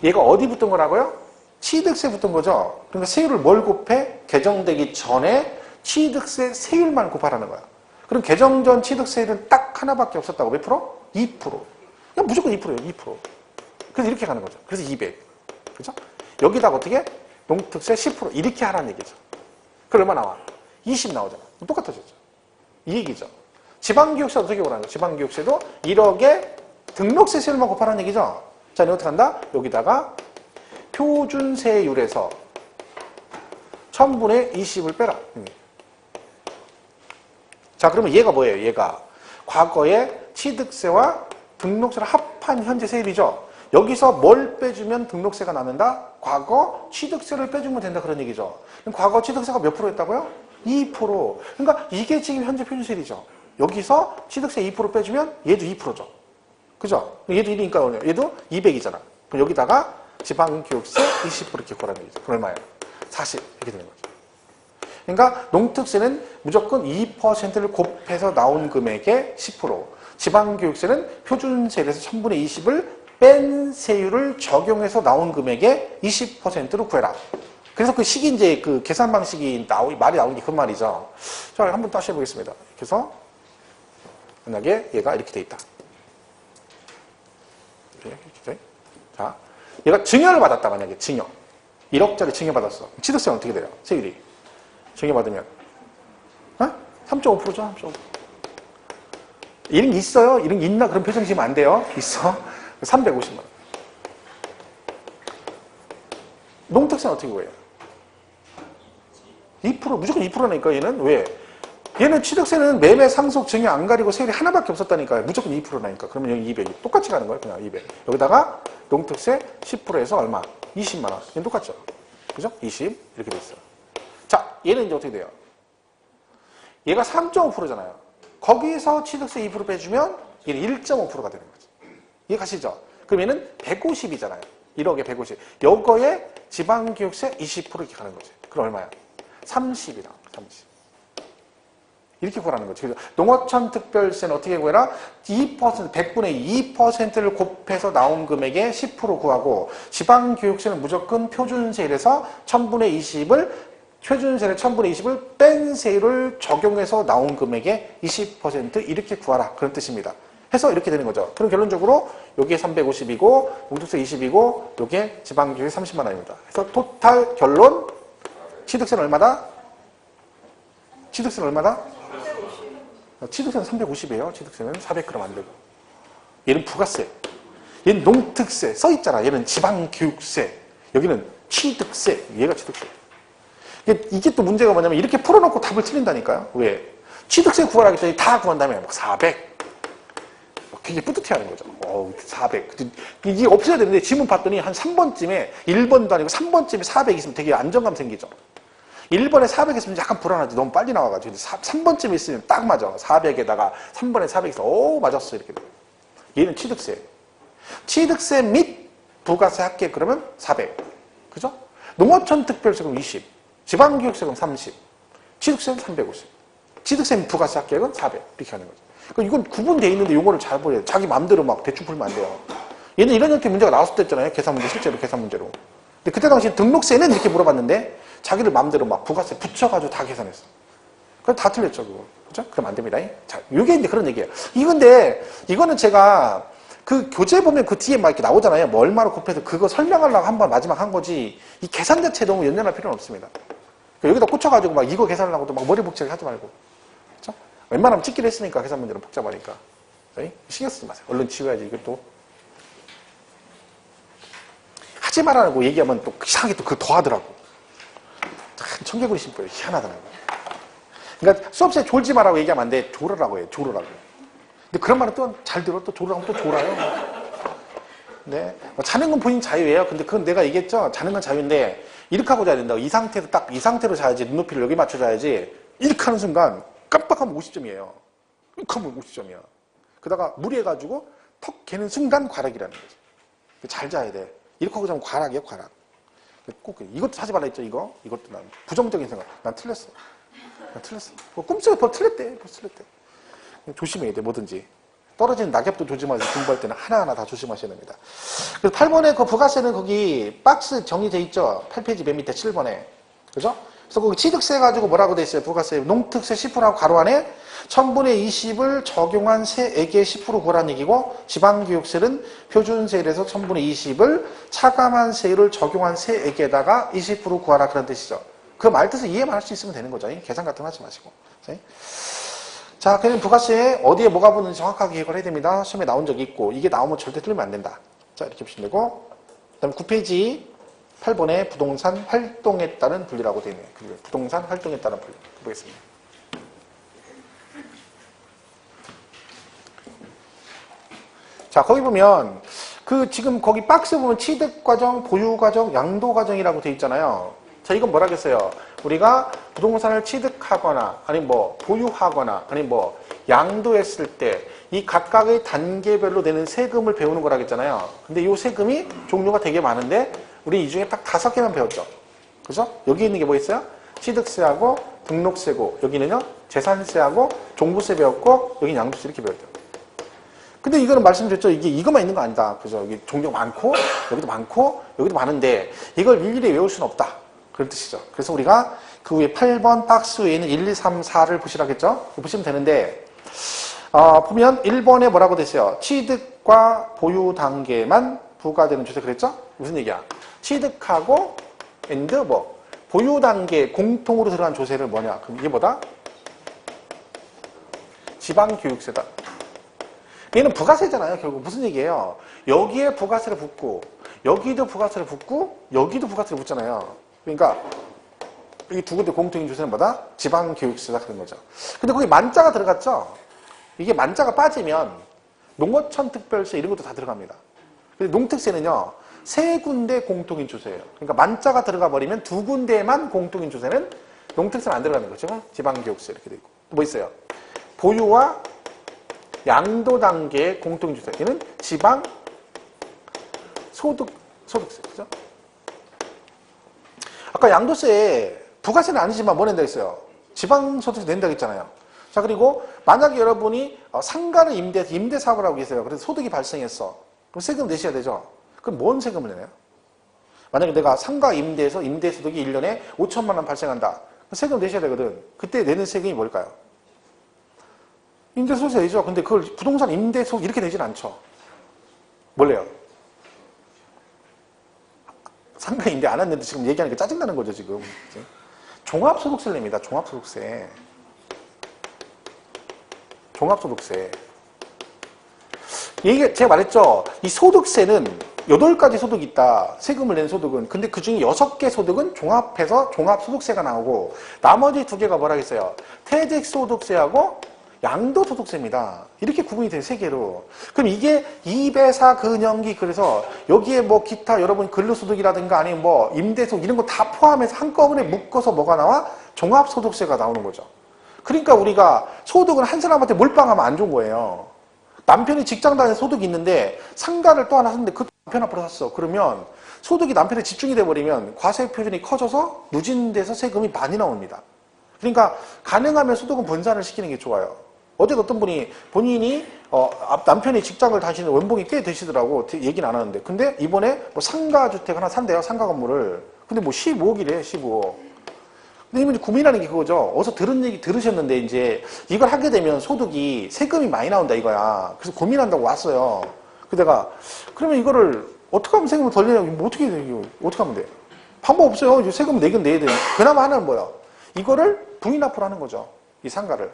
얘가 어디 붙은 거라고요? 취득세 붙은 거죠. 그러니까 세율을 뭘 곱해? 개정되기 전에 취득세 세율만 곱하라는 거야. 그럼 개정 전 취득세율은 딱 하나밖에 없었다고. 몇 프로? 2%. 그냥 무조건 2%예요, 2%. 그래서 이렇게 가는 거죠. 그래서 200. 그죠? 여기다가 어떻게? 농특세 10% 이렇게 하라는 얘기죠. 그럼 얼마 나와? 20 나오잖아. 똑같아졌죠. 이 얘기죠. 지방교육세 어떻게 보라는 거야? 지방교육세도 1억에 등록세 세율만 곱하라는 얘기죠. 자, 이거 어떻게 한다? 여기다가 표준세율에서 1000분의 20을 빼라. 자, 그러면 얘가 뭐예요? 얘가 과거에 취득세와 등록세를 합한 현재 세율이죠. 여기서 뭘 빼주면 등록세가 나는다? 과거 취득세를 빼주면 된다 그런 얘기죠. 그럼 과거 취득세가 몇 프로였다고요? 2%. 그러니까 이게 지금 현재 표준세율이죠. 여기서 취득세 2% 빼주면 얘도 2%죠. 그죠? 얘도 1이니까 얘도 200이잖아. 그럼 여기다가 지방교육세 20% 이렇게 고라는 얘기죠. 그럼 얼마예요? 40 이렇게 되는 거죠. 그러니까 농특세는 무조건 2%를 곱해서 나온 금액의 10%, 지방교육세는 표준세율에서 1000분의 20을 뺀 세율을 적용해서 나온 금액의 20%로 구해라. 그래서 그 식이 이제 그 계산 방식이 말이 나오는 게 그 말이죠. 자, 한번 다시 해보겠습니다. 그래서 만약에 얘가 이렇게 돼 있다. 이렇게 돼. 자, 얘가 증여를 받았다. 만약에 증여. 1억짜리 증여 받았어. 취득세는 어떻게 돼요? 세율이. 증여 받으면 3.5%죠. 3.5%. 이런 게 있어요? 이런 게 있나? 그런 표정 지으면 안 돼요. 있어. 350만 원. 농특세는 어떻게 구해요? 2% 무조건 2%라니까 얘는. 왜? 얘는 취득세는 매매 상속 증여 안 가리고 세율이 하나밖에 없었다니까요. 무조건 2%라니까. 그러면 여기 200이 똑같이 가는 거예요. 그냥 200. 여기다가 농특세 10%에서 얼마? 20만 원. 얘는 똑같죠. 그죠? 20 이렇게 돼 있어요. 자, 얘는 이제 어떻게 돼요? 얘가 3.5%잖아요. 거기서 취득세 2% 빼주면 얘는 1.5%가 되는 거죠. 이해 가시죠? 그럼 얘는 150이잖아요. 1억에 150. 요거에 지방교육세 20% 이렇게 가는 거지. 그럼 얼마야? 30이다. 30. 이렇게 구하라는 거죠. 그래서 농어촌 특별세는 어떻게 구해라? 2%, 100분의 2%를 곱해서 나온 금액의 10% 구하고, 지방교육세는 무조건 표준세율에서 1000분의 20을 표준세율의 1000분의 20을 뺀 세율을 적용해서 나온 금액의 20% 이렇게 구하라. 그런 뜻입니다. 해서 이렇게 되는 거죠. 그럼 결론적으로 여기에 350이고 농특세 20이고 여기에 지방교육세 30만 원입니다. 그래서 토탈 결론 취득세는 얼마다? 취득세는 얼마다? 취득세는 350이에요. 취득세는 400g 안 되고. 얘는 부가세. 얘는 농특세. 써있잖아. 얘는 지방교육세. 여기는 취득세. 얘가 취득세. 이게 또 문제가 뭐냐면 이렇게 풀어놓고 답을 틀린다니까요. 왜? 취득세 구하라 했더니 다 구한 다음에 막 400. 굉장히 뿌듯해하는 거죠. 400. 이게 없어야 되는데 지문 봤더니 한 3번쯤에 1번도 아니고 3번쯤에 400 있으면 되게 안정감 생기죠. 1번에 400 있으면 약간 불안하지. 너무 빨리 나와가지고. 3번쯤에 있으면 딱 맞아. 400에다가 3번에 400 있어. 오, 맞았어. 이렇게 돼. 얘는 취득세. 취득세 및 부가세 합계 그러면 400. 그죠? 농어촌 특별세금 20. 지방교육세금 30. 취득세는 350. 취득세 및 부가세 합계액은 400. 이렇게 하는 거죠. 그러니까 이건 구분되어 있는데 용어를 잘 보여야 돼. 자기 마음대로 막 대충 풀면 안 돼요. 얘는 이런 형태 문제가 나왔을 때 있잖아요. 계산 문제, 실제로 계산 문제로. 근데 그때 당시 등록세는 이렇게 물어봤는데 자기들 마음대로 막 부가세 붙여가지고 다 계산했어. 그럼 다 틀렸죠, 그거. 그죠? 그럼 안 됩니다. 자, 이게 이제 그런 얘기예요. 이거는 제가 그 교재 보면 그 뒤에 막 이렇게 나오잖아요. 뭐 얼마로 곱해서 그거 설명하려고 한번 마지막 한 거지. 이 계산 자체 너무 연연할 필요는 없습니다. 그러니까 여기다 꽂혀가지고 막 이거 계산하려고도 막 머리 복잡하게 하지 말고. 그죠? 웬만하면 찍기로 했으니까 계산 문제는 복잡하니까. 신경 쓰지 마세요. 얼른 지워야지, 이것도. 하지 말라고 얘기하면 또 이상하게 또 그거 더 하더라고. 참 청개구리 심보예요. 희한하더라고. 그러니까 수업시에 졸지 마라고 얘기하면 안 돼. 졸으라고 해요. 졸으라고. 근데 그런 말은 또 잘 들어. 또 졸으라고 또 졸아요. 네. 자는 건 본인 자유예요. 근데 그건 내가 얘기했죠. 자는 건 자유인데 이렇게 하고 자야 된다고. 이 상태에서 딱 이 상태로 자야지. 눈높이를 여기 맞춰 자야지. 이렇게 하는 순간 깜빡하면 50점이에요. 이렇게 하면 50점이야. 그러다가 무리해가지고 턱 개는 순간 과락이라는 거지. 잘 자야 돼. 이렇게 하고 자면 과락이에요. 과락. 꼭 이것도 사지 말라 했죠. 이것도 난 부정적인 생각. 난 틀렸어. 꿈속에 벌써 틀렸대. 조심해야 돼. 뭐든지. 떨어지는 낙엽도 조심하세요. 공부할 때는 하나하나 다 조심하셔야 됩니다. 그래서 8번에 그 부가세는 거기 박스 정리돼 있죠. 8페이지 맨 밑에 7번에. 그죠? 그래서 거기 취득세 가지고 뭐라고 돼 있어요? 부가세. 농특세 10%하고 가로 안에 1000분의 20을 적용한 세액의 10% 구하라는 얘기고 지방교육세는 표준세율에서 1000분의 20을 차감한 세율을 적용한 세액에다가 20% 구하라 그런 뜻이죠. 그 말뜻을 이해만 할 수 있으면 되는 거죠. 계산 같은 거 하지 마시고. 자, 그럼 부가세에 어디에 뭐가 붙는지 정확하게 기억을 해야 됩니다. 시험에 나온 적이 있고 이게 나오면 절대 틀리면 안 된다. 자, 이렇게 보시면 되고 그 다음 9페이지 8번에 부동산 활동에 따른 분리라고 되어 있네요. 부동산 활동에 따른 분리. 보겠습니다. 자, 거기 보면 지금 거기 박스 보면 취득과정, 보유과정, 양도과정이라고 되어 있잖아요. 자, 이건 뭐라겠어요? 우리가 부동산을 취득하거나 아니면 뭐 보유하거나 아니면 뭐 양도했을 때 이 각각의 단계별로 내는 세금을 배우는 거라겠잖아요. 근데 이 세금이 종류가 되게 많은데 우리 이 중에 딱 5개만 배웠죠. 그죠? 여기 있는 게 뭐 있어요? 취득세하고 등록세고 여기는요 재산세하고 종부세 배웠고 여기 양도세 이렇게 배웠죠. 근데 이거는 말씀드렸죠. 이것만 있는 거 아니다. 그죠? 여기 종류가 많고 여기도 많고 여기도 많은데 이걸 일일이 외울 수는 없다. 그런 뜻이죠. 그래서 우리가 그 위에 8번 박스 위에는 1, 2, 3, 4를 보시라겠죠? 보시면 되는데 보면 1번에 뭐라고 됐어요? 취득과 보유 단계만 부과되는 조세 그랬죠? 무슨 얘기야? 취득하고 뭐 보유 단계 공통으로 들어간 조세를 뭐냐? 그럼 이게 뭐다? 지방교육세다. 얘는 부가세잖아요. 결국 무슨 얘기예요? 여기에 부가세를 붓고 여기도 부가세를 붓고 여기도 부가세를 붓잖아요. 그러니까 이 두 군데 공통인 조세는 뭐다? 지방교육세다 그런 거죠. 근데 거기 만자가 들어갔죠? 이게 만자가 빠지면 농어촌 특별세 이런 것도 다 들어갑니다. 근데 농특세는요. 세 군데 공통인 조세예요. 그러니까 만자가 들어가 버리면 두 군데만 공통인 조세는 농특세는 안 들어가는 거죠. 지방교육세 이렇게 되고 뭐 있어요? 보유와 양도 단계의 공통인 조세. 얘는 지방 소득세. 그죠? 아까 양도세에 부가세는 아니지만 뭐 낸다 했어요? 지방소득세 낸다고 했잖아요. 자, 그리고 만약에 여러분이 상가를 임대사업을 하고 계세요. 그래서 소득이 발생했어. 그럼 세금 내셔야 되죠. 그럼 뭔 세금을 내나요? 만약에 내가 상가 임대에서 임대소득이 1년에 5천만 원 발생한다. 그럼 세금 내셔야 되거든. 그때 내는 세금이 뭘까요? 임대소득세 내죠. 근데 그걸 부동산 임대소득 이렇게 내진 않죠. 뭘래요? 상가 임대 안 했는데 지금 얘기하니까 짜증나는 거죠, 지금. 종합소득세를 냅니다, 종합소득세. 종합소득세. 이게 제가 말했죠. 이 소득세는 8가지 소득이 있다. 세금을 낸 소득은. 근데 그 중에 6개 소득은 종합해서 종합소득세가 나오고 나머지 2개가 뭐라겠어요? 퇴직소득세하고 양도소득세입니다. 이렇게 구분이 돼요, 3개로. 그럼 이게 2배사 근영기 그래서 여기에 뭐 기타 여러분 근로소득이라든가 아니면 뭐 임대소득 이런 거 다 포함해서 한꺼번에 묶어서 뭐가 나와? 종합소득세가 나오는 거죠. 그러니까 우리가 소득은 한 사람한테 몰빵하면 안 좋은 거예요. 남편이 직장 다니는 소득이 있는데 상가를 또 하나 샀는데 그 남편 앞으로 샀어. 그러면 소득이 남편에 집중이 돼버리면 과세 표준이 커져서 누진돼서 세금이 많이 나옵니다. 그러니까 가능하면 소득은 분산을 시키는 게 좋아요. 어제 어떤 분이 본인이 남편이 직장을 다니시는 연봉이 꽤 되시더라고. 얘기는 안 하는데. 근데 이번에 뭐 상가주택 하나 산대요. 상가 건물을. 근데 뭐 15억이래. 15억. 근데 이분이 고민하는 게 그거죠. 어디서 들은 얘기 들으셨는데 이제 이걸 하게 되면 소득이 세금이 많이 나온다 이거야. 그래서 고민한다고 왔어요. 그래서 내가 그러면 이거를 어떻게 하면 세금을 덜 내냐고. 뭐 어떻게 해요? 어떻게 하면 돼? 방법 없어요. 세금 내긴 내야 돼. 그나마 하나는 뭐야? 이거를 부인 앞으로 하는 거죠. 이 상가를.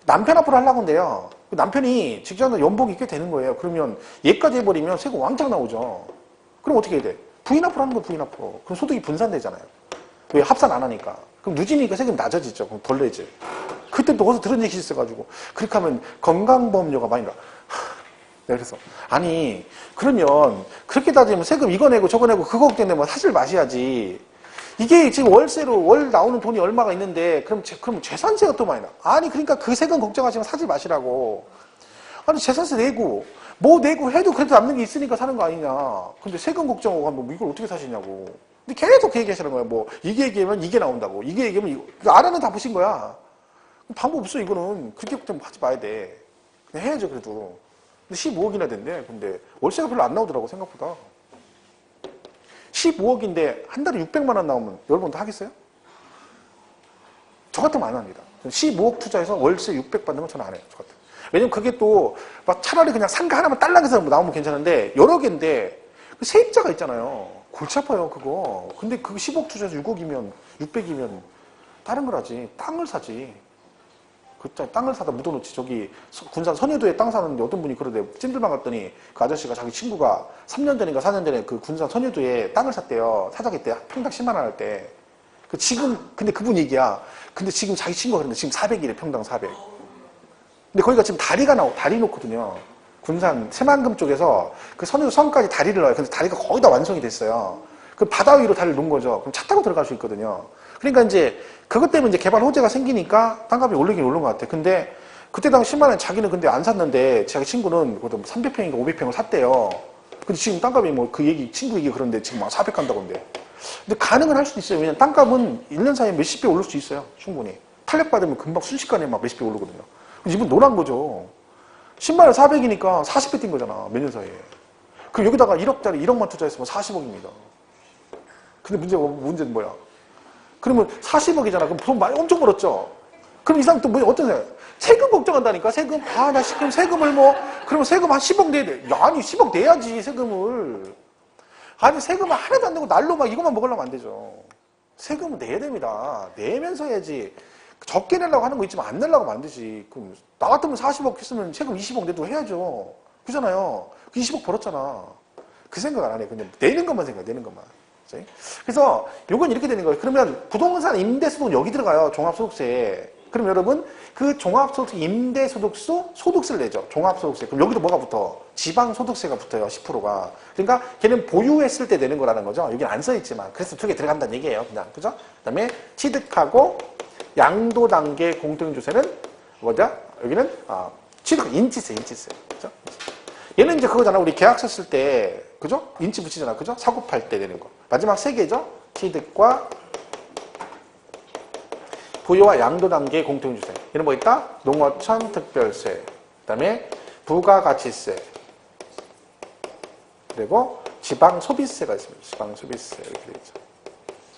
남편 앞으로 하려고 한대요. 남편이 직장에서 연봉이 꽤 되는 거예요. 그러면 얘까지 해버리면 세금 왕창 나오죠. 그럼 어떻게 해야 돼? 부인 앞으로 하는 거 부인 앞으로. 그럼 소득이 분산되잖아요. 왜? 합산 안 하니까. 그럼 누지니까 세금이 낮아지죠. 그럼 덜 내지. 그때 또 어디서 들은 얘기 있어가지고. 그렇게 하면 건강보험료가 많이 나. 내가 그래서 아니 그러면 그렇게 따지면 세금 이거 내고 저거 내고 그거 걱정되면 사실 마셔야지. 이게 지금 월세로 월 나오는 돈이 얼마가 있는데 그럼 재산세가 또 많이 나. 아니 그러니까 그 세금 걱정하시면 사지 마시라고. 아니 재산세 내고 뭐 내고 해도 그래도 남는 게 있으니까 사는 거 아니냐. 근데 세금 걱정하고 하면 뭐 이걸 어떻게 사시냐고. 근데 계속 그 얘기하시는 거예요. 뭐 이게 얘기하면 이게 나온다고. 이게 얘기하면 이거. 알아는 다 보신 거야. 방법 없어 이거는. 그렇게 좀 하지 마야 돼. 그냥 해야죠 그래도. 근데 15억이나 된대. 근데 월세가 별로 안 나오더라고 생각보다. 15억인데 한 달에 600만 원 나오면 여러분 다 하겠어요? 저 같으면 안 합니다. 15억 투자해서 월세 600 받는 건 저는 안 해요. 저 같으면. 왜냐면 그게 또 막 차라리 그냥 상가 하나만 딸랑해서 나오면 괜찮은데 여러 개인데 세입자가 있잖아요. 골치 아파요 그거. 근데 그거 10억 투자해서 6억이면 600이면 다른 걸 하지. 땅을 사지. 그 땅을 사다 묻어놓지. 저기 군산 선여도에 땅 사는데 어떤 분이 그러대. 찜질방 갔더니 그 아저씨가 자기 친구가 3년 전인가 4년 전에 그 군산 선여도에 땅을 샀대요. 사자기 때 평당 10만 원 할 때. 그 지금 근데 그분 얘기야. 근데 지금 자기 친구가 그러는데 지금 400이래. 평당 400. 근데 거기가 지금 다리 놓거든요. 군산 새만금 쪽에서 그 선여도 섬까지 다리를 놔요. 근데 다리가 거의 다 완성이 됐어요. 그 바다 위로 다리를 놓은 거죠. 그럼 차 타고 들어갈 수 있거든요. 그러니까 이제 그것 때문에 이제 개발 호재가 생기니까 땅값이 오르긴 오른 것 같아. 근데 그때 당시 10만 원 자기는 근데 안 샀는데 자기 친구는 300평인가 500평을 샀대요. 근데 지금 땅값이 뭐 그 얘기 친구 얘기 그런데 지금 막 400 간다고 한대. 근데 가능은 할 수도 있어요. 왜냐면 땅값은 1년 사이에 몇십 배 오를 수 있어요. 충분히. 탄력받으면 금방 순식간에 막 몇십 배 오르거든요. 이분 노란 거죠. 10만 원 400이니까 40배 뛴 거잖아. 몇 년 사이에. 그럼 여기다가 1억짜리 1억만 투자했으면 40억입니다. 근데 문제는 뭐야? 그러면 40억이잖아. 그럼 돈 많이 엄청 벌었죠? 그럼 이 사람 또 뭐, 어떤 생각? 세금 걱정한다니까? 세금? 나 지금 세금을 그러면 세금 한 10억 내야 돼. 야, 아니, 10억 내야지, 세금을. 아니, 세금을 하나도 안 내고 날로 막 이것만 먹으려면 안 되죠. 세금은 내야 됩니다. 내면서 해야지. 적게 내려고 하는 거 있지만 안 내려고 하면 안 되지. 그럼 나 같으면 40억 했으면 세금 20억 내도 해야죠. 그잖아요. 그 20억 벌었잖아. 그 생각 안 해. 그냥 내는 것만 생각해. 내는 것만. 그래서 요건 이렇게 되는 거예요. 그러면 부동산 임대소득은 여기 들어가요. 종합소득세에. 그럼 여러분 그 종합소득 임대소득수 소득세를 내죠. 종합소득세. 그럼 여기도 뭐가 붙어? 지방소득세가 붙어요. 10%가. 그러니까 걔는 보유했을 때 내는 거라는 거죠. 여기는 안 써있지만. 그래서 두 개 들어간다는 얘기예요. 그냥. 그죠? 그 다음에 취득하고 양도단계 공동주세는 뭐죠? 여기는 취득, 인치세. 그죠? 얘는 이제 그거잖아. 우리 계약서 쓸 때, 그죠? 인치 붙이잖아. 그죠? 사고팔 때 내는 거. 마지막 세 개죠? 취득과 부여와 양도 단계 공통주세. 얘는 뭐 있다? 농어촌 특별세. 그 다음에 부가가치세. 그리고 지방소비세가 있습니다. 지방소비세. 이렇게 되어 있죠.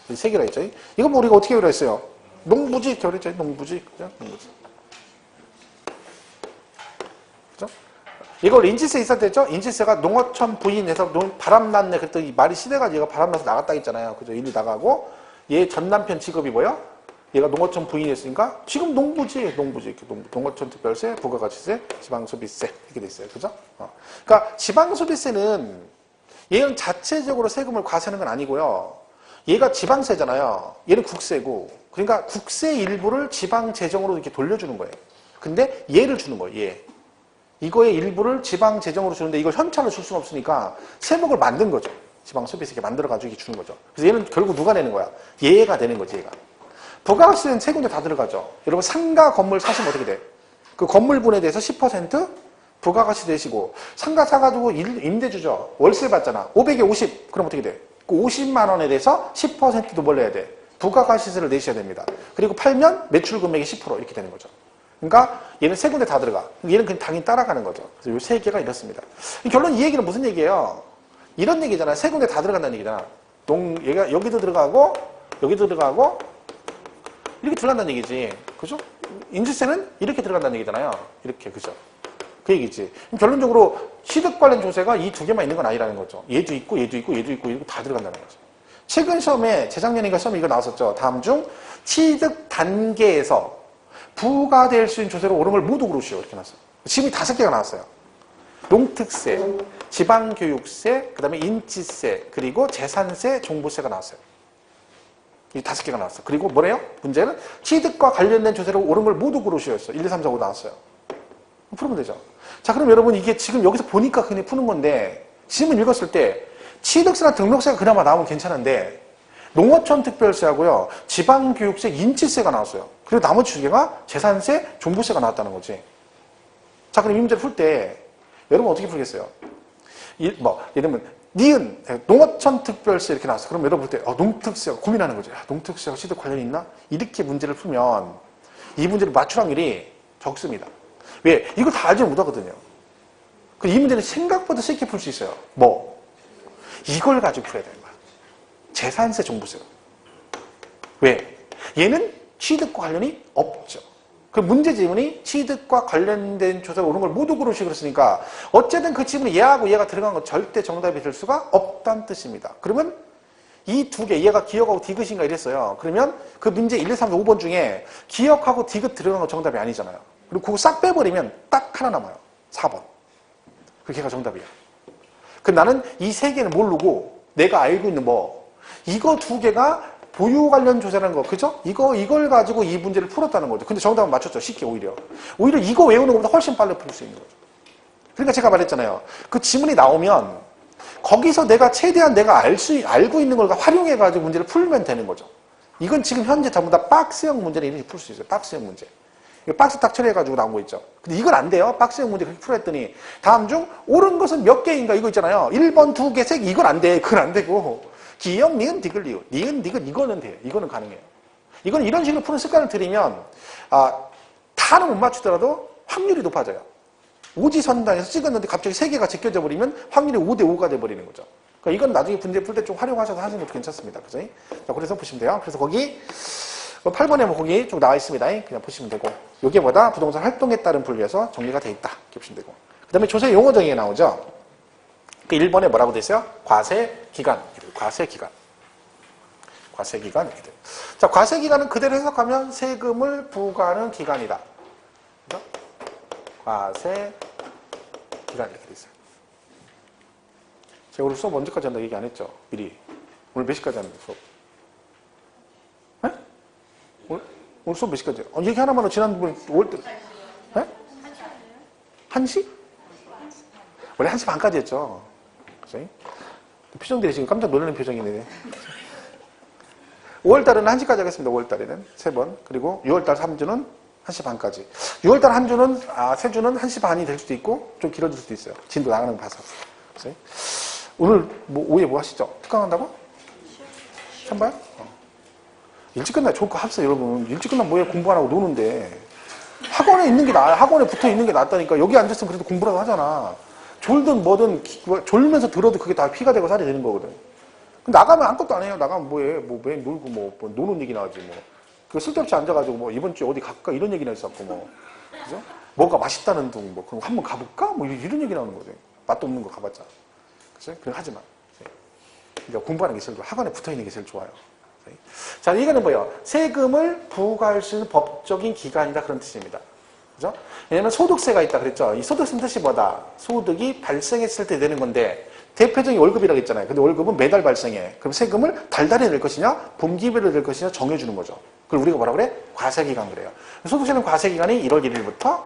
이 세 개가 있죠. 이거 뭐 우리가 어떻게 배웠어요? 농부지 이렇게 그랬죠. 농부지. 그죠? 농부지. 그죠? 이걸 인치세 있을 때죠? 인치세가 농어촌 부인해서 바람났네. 그랬더니 말이 시대가 얘가 바람나서 나갔다 했잖아요. 그죠? 일이 나가고 얘 전 남편 직업이 뭐야? 얘가 농어촌 부인이었으니까 지금 농부지. 이렇게 농어촌 특별세, 부가가치세, 지방소비세 이렇게 돼 있어요. 그죠? 그러니까 지방소비세는 얘는 자체적으로 세금을 과세하는 건 아니고요. 얘가 지방세잖아요. 얘는 국세고. 그러니까 국세 일부를 지방재정으로 이렇게 돌려주는 거예요. 근데 얘를 주는 거예요. 얘. 이거의 일부를 지방재정으로 주는데 이걸 현찰로 줄 수가 없으니까 세목을 만든 거죠. 지방소비세 이렇게 만들어가지고 이렇게 주는 거죠. 그래서 얘는 결국 누가 내는 거야? 얘가 내는 거지, 얘가. 부가가치세는 세 군데 다 들어가죠. 여러분 상가 건물 사시면 어떻게 돼? 그 건물분에 대해서 10% 부가가치 내시고 상가 사가지고 임대주죠. 월세 받잖아. 500에 50. 그럼 어떻게 돼? 그 50만 원에 대해서 10%도 뭘 내야 돼? 부가가치세를 내셔야 됩니다. 그리고 팔면 매출 금액의 10% 이렇게 되는 거죠. 그러니까 얘는 세 군데 다 들어가. 얘는 그냥 당연히 따라가는 거죠. 그래서 이 세 개가 이렇습니다. 결론 이 얘기는 무슨 얘기예요? 이런 얘기잖아. 세 군데 다 들어간다는 얘기잖아. 얘가 여기도 들어가고 여기도 들어가고 이렇게 들어간다는 얘기지. 그죠? 인지세는 이렇게 들어간다는 얘기잖아요. 이렇게. 그죠? 그 얘기지. 결론적으로 취득 관련 조세가 이 두 개만 있는 건 아니라는 거죠. 얘도 있고 얘도 있고 얘도 있고 이거 다 들어간다는 거죠. 최근 시험에 재작년인가 시험에 이거 나왔었죠. 다음 중 취득 단계에서 부과될 수 있는 조세로 옳은 걸 모두 고르시오. 이렇게 나왔어요. 지금 5개가 나왔어요. 농특세, 지방교육세, 그 다음에 인치세, 그리고 재산세, 종부세가 나왔어요. 이 5개가 나왔어요. 그리고 뭐래요? 문제는 취득과 관련된 조세로 옳은 걸 모두 고르시오였어요. 1, 2, 3, 4, 5 나왔어요. 풀면 되죠. 자, 그럼 여러분 이게 지금 여기서 보니까 그냥 푸는 건데 질문 읽었을 때 취득세나 등록세가 그나마 나오면 괜찮은데 농어촌 특별세하고요. 지방교육세, 인치세가 나왔어요. 그리고 나머지 두 개가 재산세, 종부세가 나왔다는 거지. 자, 그럼 이 문제를 풀 때 여러분 어떻게 풀겠어요? 예를 들면 니은, 농어촌 특별세 이렇게 나왔어. 그럼 여러분 볼 때 농특세가 고민하는 거죠. 농특세하고 취득 관련이 있나? 이렇게 문제를 풀면 이 문제를 맞출 확률이 적습니다. 왜? 이걸 다 알지 못하거든요. 이 문제는 생각보다 쉽게 풀 수 있어요. 이걸 가지고 풀어야 되는 거야. 재산세, 종부세. 왜? 얘는 취득과 관련이 없죠. 그 문제 지문이 취득과 관련된 조사가 오는 걸 모두 고르시고 그랬으니까 어쨌든 그 지문에 얘하고 얘가 들어간 건 절대 정답이 될 수가 없다는 뜻입니다. 그러면 이 두 개, 얘가 기억하고 디귿인가 이랬어요. 그러면 그 문제 1, 2, 3, 4, 5번 중에 기억하고 디귿 들어간 건 정답이 아니잖아요. 그리고 그거 싹 빼버리면 딱 하나 남아요. 4번. 그게 정답이야. 그 나는 이 세 개는 모르고 내가 알고 있는 뭐 이거 두 개가 보유 관련 조사라는 거, 그죠? 이걸 가지고 이 문제를 풀었다는 거죠. 근데 정답은 맞췄죠. 쉽게 오히려 이거 외우는 것보다 훨씬 빨리 풀 수 있는 거죠. 그러니까 제가 말했잖아요. 그 지문이 나오면 거기서 내가 최대한 내가 알고 있는 걸 활용해가지고 문제를 풀면 되는 거죠. 이건 지금 현재 전부 다 박스형 문제를 이렇게 풀 수 있어요. 박스형 문제. 박스 딱 처리해가지고 나온 거 있죠. 근데 이건 안 돼요. 박스형 문제 그렇게 풀었더니 다음 중 옳은 것은 몇 개인가 이거 있잖아요. 1번 2개, 3개 이건 안 돼. 그건 안 되고 기역, 니은, 디귿, 리을. 니은, 디귿 이거는 돼요. 이거는 가능해요. 이건 이런 식으로 푸는 습관을 들이면 다는 못 맞추더라도 확률이 높아져요. 오지선단에서 찍었는데 갑자기 3개가 제껴져 버리면 확률이 5대 5가 돼버리는 거죠. 그러니까 이건 나중에 문제 풀 때 좀 활용하셔서 하시는 것도 괜찮습니다. 그죠? 자, 그래서 보시면 돼요. 그래서 거기 8번에 뭐 거기 쭉 나와 있습니다. 그냥 보시면 되고 여기보다 부동산 활동에 따른 분류해서 정리가 돼 있다. 이렇게 보시면 되고 그 다음에 조세 용어 정의가 나오죠. 그 1번에 뭐라고 돼 있어요? 과세기간. 과세기간. 과세기간 이렇게 돼요. 자, 과세기간은 그대로 해석하면 세금을 부과하는 기간이다. 그죠? 과세기간 이렇게 돼 있어요. 제가 오늘 수업 언제까지 한다 얘기 안 했죠? 미리. 오늘 몇 시까지 하는데 수업? 네? 오늘 수업 몇 시까지? 얘기 하나만 지난번 올 때. 네? 1시? 원래 1시 반까지 했죠. 그죠? 표정들이 지금 깜짝 놀라는 표정이네. 5월달에는 1시까지 하겠습니다. 5월달에는 3번. 그리고 6월달 3주는 1시 반까지. 6월달 한 주는, 3주는 1시 반이 될 수도 있고, 좀 길어질 수도 있어요. 진도 나가는 거 봐서. 그치? 오늘 오후에 뭐 하시죠? 특강한다고? 시험 봐요? 일찍 끝나야 좋을 거 합세요, 여러분. 일찍 끝나면 뭐해? 공부 안 하고 노는데. 학원에 있는 게 나아요. 학원에 붙어 있는 게 낫다니까. 여기 앉았으면 그래도 공부라도 하잖아. 졸든 뭐든, 졸면서 들어도 그게 다 피가 되고 살이 되는 거거든. 나가면 아무것도 안 해요. 나가면 뭐해? 매일 놀고 뭐 노는 얘기나 하지 뭐. 그 쓸데없이 앉아가지고 뭐 이번 주에 어디 갈까 이런 얘기나 했었고 뭐. 그죠? 뭐가 맛있다는 둥 뭐 그럼 한번 가볼까? 뭐 이런 얘기 나오는 거지. 맛도 없는 거 가봤자. 그죠? 그럼 하지 마. 그러니까 공부하는 게 제일 좋아. 학원에 붙어 있는 게 제일 좋아요. 자, 이거는 뭐예요? 세금을 부과할 수 있는 법적인 기간이다 그런 뜻입니다. 그죠? 왜냐면 소득세가 있다 그랬죠. 이 소득세는 뜻이 뭐다? 소득이 발생했을 때 내는 건데 대표적인 월급이라고 했잖아요. 근데 월급은 매달 발생해. 그럼 세금을 달달이 낼 것이냐, 분기별로 낼 것이냐 정해주는 거죠. 그걸 우리가 뭐라 그래? 과세기간 그래요. 소득세는 과세기간이 1월 1일부터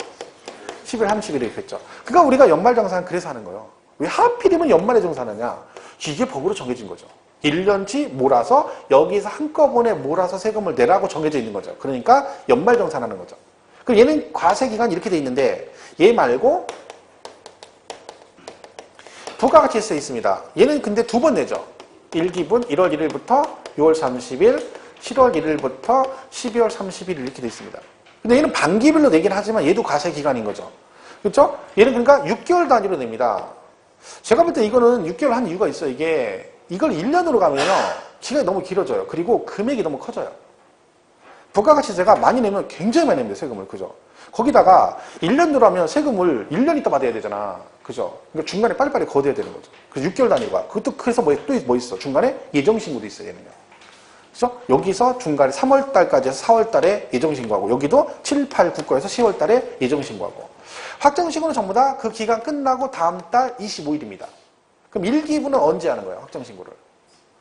10월 30일 이렇게 했죠. 그러니까 우리가 연말정산은 그래서 하는 거예요. 왜 하필이면 연말에 정산하냐? 이게 법으로 정해진 거죠. 1년치 몰아서 여기서 한꺼번에 몰아서 세금을 내라고 정해져 있는 거죠. 그러니까 연말정산하는 거죠. 그럼 얘는 과세기간이 이렇게 돼 있는데 얘 말고 부가가치 세 있습니다. 얘는 근데 2번 내죠. 1기분 1월 1일부터 6월 30일, 7월 1일부터 12월 30일 이렇게 돼 있습니다. 근데 얘는 반기별로 내긴 하지만 얘도 과세기간인 거죠. 그렇죠? 얘는 그러니까 6개월 단위로 냅니다. 제가 볼 때 이거는 6개월 한 이유가 있어요. 이걸 1년으로 가면요. 기간이 너무 길어져요. 그리고 금액이 너무 커져요. 부가가치세가 많이 내면 굉장히 많이 냅니다. 세금을. 그죠? 거기다가 1년으로 하면 세금을 1년 있다 받아야 되잖아. 그죠? 그러니까 중간에 빨리빨리 거둬야 되는 거죠. 그래서 6개월 단위로 가. 그것도 그래서 또 있어? 중간에 예정신고도 있어요. 얘는요. 그죠? 여기서 중간에 3월달까지 해서 4월달에 예정신고하고 여기도 7, 8, 9거에서 10월달에 예정신고하고 확정신고는 전부 다 그 기간 끝나고 다음 달 25일입니다. 그럼 1기분은 언제 하는 거예요? 확정신고를.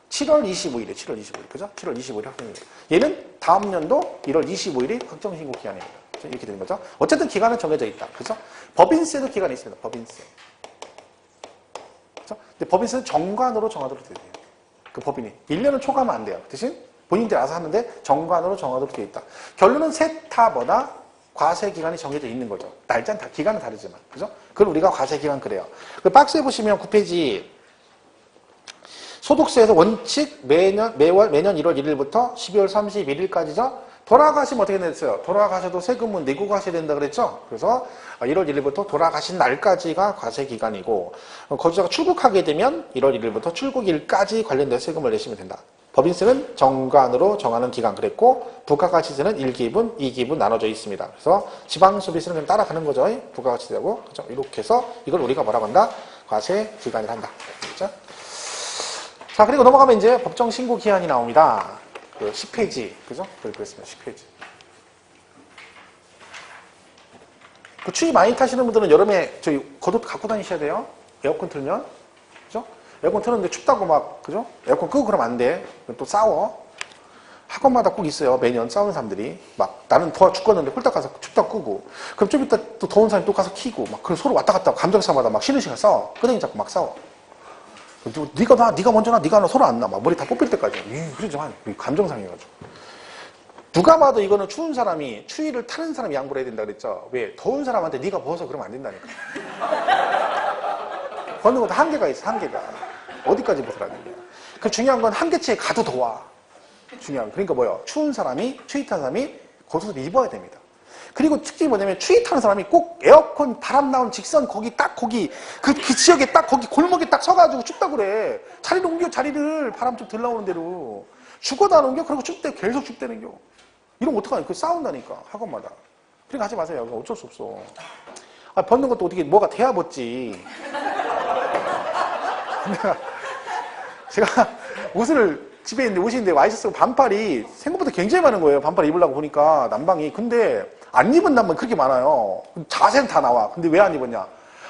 7월 25일에 7월 25일. 그죠? 7월 25일에 확정신고. 얘는 다음 년도 1월 25일이 확정신고 기간입니다. 이렇게 되는 거죠. 어쨌든 기간은 정해져 있다. 그죠? 법인세도 기간이 있습니다. 법인세. 그죠? 근데 법인세는 정관으로 정하도록 되어 있어요. 그 법인이. 1년은 초과하면 안 돼요. 대신 본인들이 알아서 하는데 정관으로 정하도록 되어 있다. 결론은 셋 다 뭐다? 과세 기간이 정해져 있는 거죠. 날짜는 다, 기간은 다르지만. 그죠? 그걸 우리가 과세 기간 그래요. 그 박스에 보시면 9페이지 소득세에서 원칙 매년 1월 1일부터 12월 31일까지죠. 돌아가시면 어떻게 됐어요? 돌아가셔도 세금은 내고 가셔야 된다 그랬죠? 그래서 1월 1일부터 돌아가신 날까지가 과세 기간이고 거기다가 출국하게 되면 1월 1일부터 출국일까지 관련된 세금을 내시면 된다. 법인세는 정관으로 정하는 기간 그랬고 부가가치세는 1기분, 2기분 나눠져 있습니다. 그래서 지방소비세는 그냥 따라가는 거죠. 부가가치세하고. 그죠? 이렇게 해서 이걸 우리가 뭐라고 한다? 과세 기간을 한다. 그죠? 자, 그리고 넘어가면 이제 법정 신고 기한이 나옵니다. 그 10페이지. 그죠? 그랬습니다. 10페이지. 그 추위 많이 타시는 분들은 여름에 저희 겉옷 갖고 다니셔야 돼요. 에어컨 틀면. 그죠? 에어컨 틀었는데 춥다고 막, 그죠? 에어컨 끄고 그러면 안 돼. 또 싸워. 학원마다 꼭 있어요. 매년 싸우는 사람들이. 막, 나는 더워 죽겠는데 홀딱 가서 춥다고 끄고. 그럼 좀 이따 또 더운 사람이 또 가서 키고. 막, 그 서로 왔다 갔다 감정싸마다 막 쉬는 시간 싸워. 끄댕이 잡고 막 싸워. 네가 나, 네가 먼저 나, 네가 나 서로 안 나. 막 머리 다 뽑힐 때까지. 그러지 마. 감정상해가지고. 누가 봐도 이거는 추운 사람이, 추위를 타는 사람이 양보를 해야 된다 그랬죠. 왜? 더운 사람한테 네가 벗어 그러면 안 된다니까. 벗는 것도 한계가 있어, 한계가. 어디까지 벗으라는 거야. 그 중요한 건 한계치에 가도 더워. 중요한 거. 그러니까 뭐예요? 추운 사람이, 추위 타는 사람이 겉옷을 입어야 됩니다. 그리고 특징이 뭐냐면 추위 타는 사람이 꼭 에어컨 바람 나온 직선 거기 딱 거기 그 지역에 딱 거기 골목에 딱 서가지고 춥다고 그래. 자리를 옮겨, 자리를 바람 좀 덜 나오는 대로. 죽어도 안 옮겨? 그리고 춥대, 계속 춥대는겨. 이러면 어떡하냐. 그 싸운다니까, 학원마다. 그러니까 하지 마세요. 어쩔 수 없어. 아, 벗는 것도 어떻게, 뭐가 돼야 벗지. 제가 옷을 집에 있는데 옷이 있는데 와이셔츠가 반팔이 생각보다 굉장히 많은 거예요. 반팔 입으려고 보니까 난방이. 근데 안 입은 난방이 그렇게 많아요. 자세는 다 나와. 근데 왜 안 입었냐.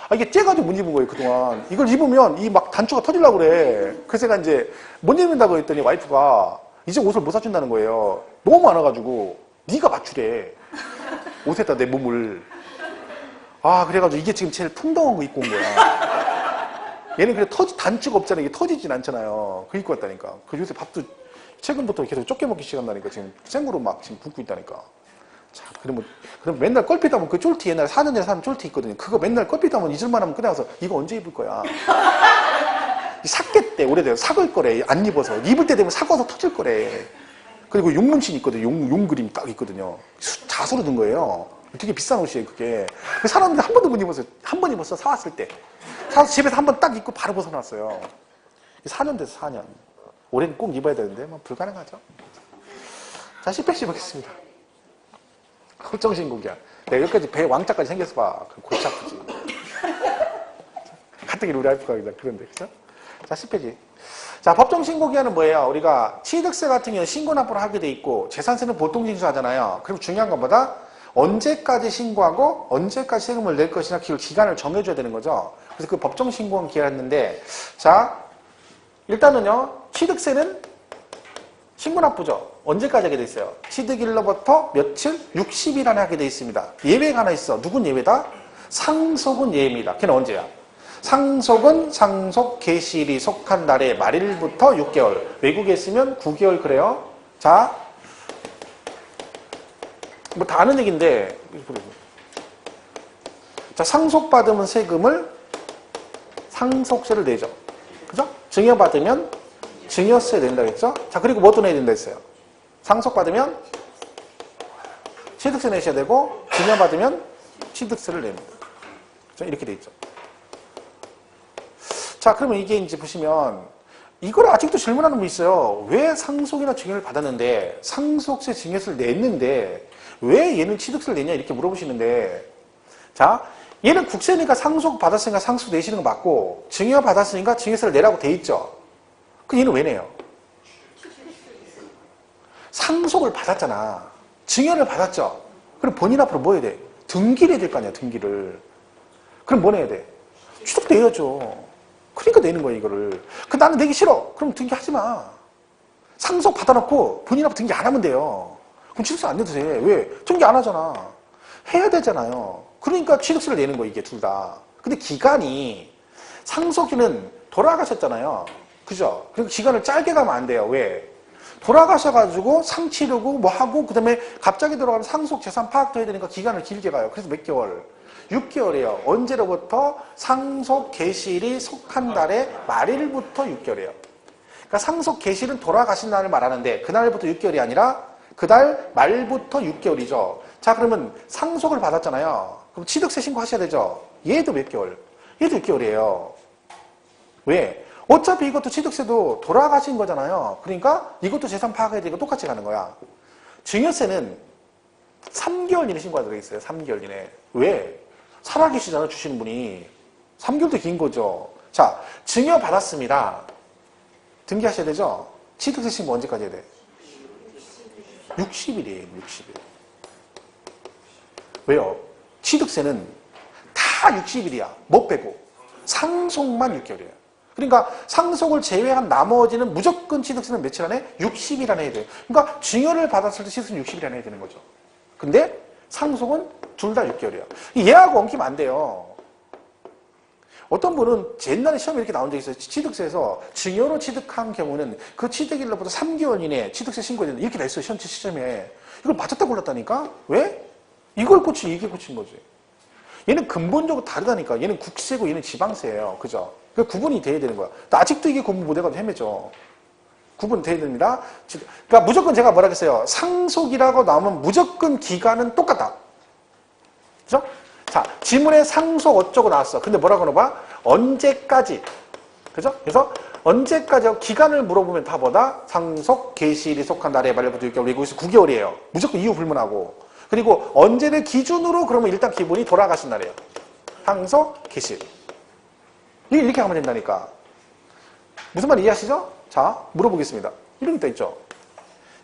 아, 이게 째가지고 못 입은 거예요, 그동안. 이걸 입으면 이 막 단추가 터지려고 그래. 그래서 제가 이제 못 입는다고 했더니 와이프가 이제 옷을 못 사준다는 거예요. 너무 많아가지고. 네가 맞추래. 옷에다 내 몸을. 아, 그래가지고 이게 지금 제일 풍덩한 거 입고 온 거야. 얘는 그래 단추가 없잖아요. 이게 터지진 않잖아요. 그 입고 왔다니까. 그 요새 밥도 최근부터 계속 쫓겨 먹기 시작한다니까. 지금 생으로 막 지금 굶고 있다니까. 자, 그럼 맨날 껄핏 하면 그 쫄티 옛날에 4년 전에 사는 쫄티 있거든요. 그거 맨날 껄핏 하면 잊을만 하면 끝나서 이거 언제 입을 거야. 샀겠대. 오래돼서 삭을 거래. 안 입어서. 입을 때 되면 삭아서 터질 거래. 그리고 용문신 있거든요. 용 그림 딱 있거든요. 자수로 든 거예요. 되게 비싼 옷이에요, 그게. 사람들이 한 번도 못 입었어요. 한 번 입었어, 사왔을 때. 사서 집에서 한 번 딱 입고 바로 벗어났어요. 4년 됐어, 4년. 올해는 꼭 입어야 되는데, 뭐, 불가능하죠. 자, 10페이지 보겠습니다. 법정신고기야. 내가 여기까지 배 왕자까지 생겨서 봐. 그럼 골치 아프지. 가뜩이 우리 와이프가 그런데, 그죠? 자, 10페이지. 자, 법정신고기한은 뭐예요? 우리가 취득세 같은 경우는 신고납부를 하게 돼 있고, 재산세는 보통 징수하잖아요. 그리고 중요한 것보다 언제까지 신고하고 언제까지 세금을 낼 것이나 기간을 정해줘야 되는 거죠. 그래서 그 법정신고한 기한인데, 자, 일단은요, 취득세는 신고납부죠. 언제까지 하게 돼 있어요? 취득일로부터 며칠? 60일 안에 하게 돼 있습니다. 예외가 하나 있어. 누군 예외다? 상속은 예외입니다. 걔는 언제야? 상속은 상속 개시일이 속한 달의 말일부터 6개월. 외국에 있으면 9개월 그래요. 자, 뭐 다 아는 얘기인데, 자, 상속받으면 세금을 상속세를 내죠. 그죠? 증여받으면 증여세 낸다고 했죠? 자, 그리고 뭐도 내야 된다 했어요? 상속받으면 취득세 내셔야 되고, 증여받으면 취득세를 냅니다. 그죠? 이렇게 돼 있죠. 자, 그러면 이게 이제 보시면, 이걸 아직도 질문하는 분 있어요. 왜 상속이나 증여를 받았는데, 상속세 증여세를 냈는데, 왜 얘는 취득세를 내냐 이렇게 물어보시는데, 자, 얘는 국세니까 상속 받았으니까 상속 내시는 거 맞고, 증여 받았으니까 증여세를 내라고 돼 있죠. 그 얘는 왜 내요? 상속을 받았잖아. 증여를 받았죠. 그럼 본인 앞으로 뭐 해야 돼? 등기를 해야 될 거 아니야, 등기를. 그럼 뭐 내야 돼? 취득 내야죠. 그러니까 내는 거야, 이거를. 나는 내기 싫어. 그럼 등기하지 마. 상속 받아놓고 본인 앞으로 등기 안 하면 돼요. 그럼 취득세 안 내도 돼. 왜? 등기 안 하잖아. 해야 되잖아요. 그러니까 취득세를 내는 거, 이게 둘 다. 근데 기간이, 상속인은 돌아가셨잖아요. 그죠? 그리고 기간을 짧게 가면 안 돼요. 왜? 돌아가셔가지고 상 치르고 뭐 하고, 그 다음에 갑자기 돌아가면 상속 재산 파악도 해야 되니까 기간을 길게 가요. 그래서 몇 개월? 6개월이에요. 언제로부터? 상속 개시일이 속한 달의 말일부터 6개월이에요. 그러니까 상속 개시일은 돌아가신 날을 말하는데, 그날부터 6개월이 아니라 그달 말부터 6개월이죠. 자, 그러면 상속을 받았잖아요. 그럼 취득세 신고하셔야 되죠. 얘도 몇 개월? 얘도 6개월이에요. 왜? 어차피 이것도 취득세도 돌아가신 거잖아요. 그러니까 이것도 재산 파악해야 되고 똑같이 가는 거야. 증여세는 3개월 이내 신고가 들어있어요. 3개월 이내. 왜? 살아계시잖아요. 주시는 분이. 3개월도 긴 거죠. 자, 증여 받았습니다. 등기하셔야 되죠? 취득세 신고 언제까지 해야 돼? 60일이에요. 60일. 왜요? 취득세는 다 60일이야. 뭐 빼고? 상속만 6개월이에요. 그러니까 상속을 제외한 나머지는 무조건 취득세는 며칠 안에? 60일 안에 해야 돼요. 그러니까 증여를 받았을 때 취득세는 60일 안에 해야 되는 거죠. 근데 상속은 둘 다 6개월이에요. 얘하고 엉키면 안 돼요. 어떤 분은 옛날에 시험에 이렇게 나온 적이 있어요. 취득세에서 증여로 취득한 경우는 그 취득일로부터 3개월 이내에 취득세 신고해야 된다. 이렇게 다 있어요. 시험에. 이걸 맞췄다 골랐다니까? 왜? 이걸 고치, 이게 고친 거지. 얘는 근본적으로 다르다니까. 얘는 국세고 얘는 지방세예요. 그죠? 그 구분이 돼야 되는 거야. 아직도 이게 구분 못 해가지고 헤매죠. 구분 돼야 됩니다. 그러니까 무조건 제가 뭐라 그랬어요? 상속이라고 나오면 무조건 기간은 똑같다. 그죠? 자, 지문에 상속 어쩌고 나왔어. 근데 뭐라고 넣어봐? 언제까지. 그죠? 그래서 언제까지 하고 기간을 물어보면 다 뭐다? 상속 개시일이 속한 날에 말부터 6개월, 외국에서 9개월이에요. 무조건 이유 불문하고. 그리고 언제를 기준으로 그러면 일단 기본이 돌아가신 날이에요. 상속 개시일. 이렇게 하면 된다니까. 무슨 말 이해하시죠? 자, 물어보겠습니다. 이런 게 있죠.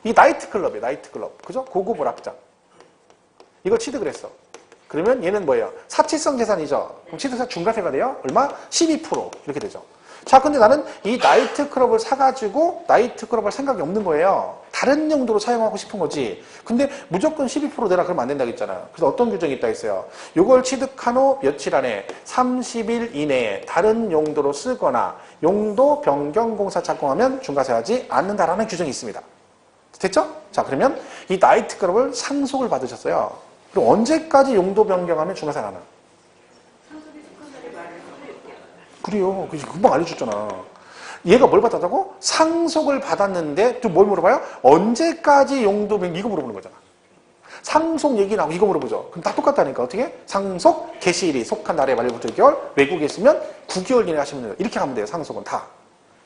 이 나이트클럽이에요. 나이트클럽. 그죠? 고급 오락장. 이거 취득을 했어. 그러면 얘는 뭐예요? 사치성 재산이죠. 그럼 취득세 중과세가 돼요? 얼마? 12% 이렇게 되죠. 자, 근데 나는 이 나이트클럽을 사가지고 나이트클럽을 생각이 없는 거예요. 다른 용도로 사용하고 싶은 거지. 근데 무조건 12% 내라 그러면 안 된다고 했잖아요. 그래서 어떤 규정이 있다 했어요. 이걸 취득한 후 며칠 안에 30일 이내에 다른 용도로 쓰거나 용도 변경 공사 착공하면 중과세하지 않는다라는 규정이 있습니다. 됐죠? 자, 그러면 이 나이트클럽을 상속을 받으셨어요. 그럼 언제까지 용도 변경하면 중과세가 안 나요? 그래요. 금방 알려줬잖아. 얘가 뭘 받았다고? 상속을 받았는데 또 뭘 물어봐요? 언제까지 용도 변경 이거 물어보는 거잖아. 상속 얘기 나오고 이거 물어보죠. 그럼 다 똑같다니까. 어떻게? 상속 개시일이 속한 날에 말부터 6개월, 외국에 있으면 9개월 이내 하시면 돼요. 이렇게 하면 돼요. 상속은 다.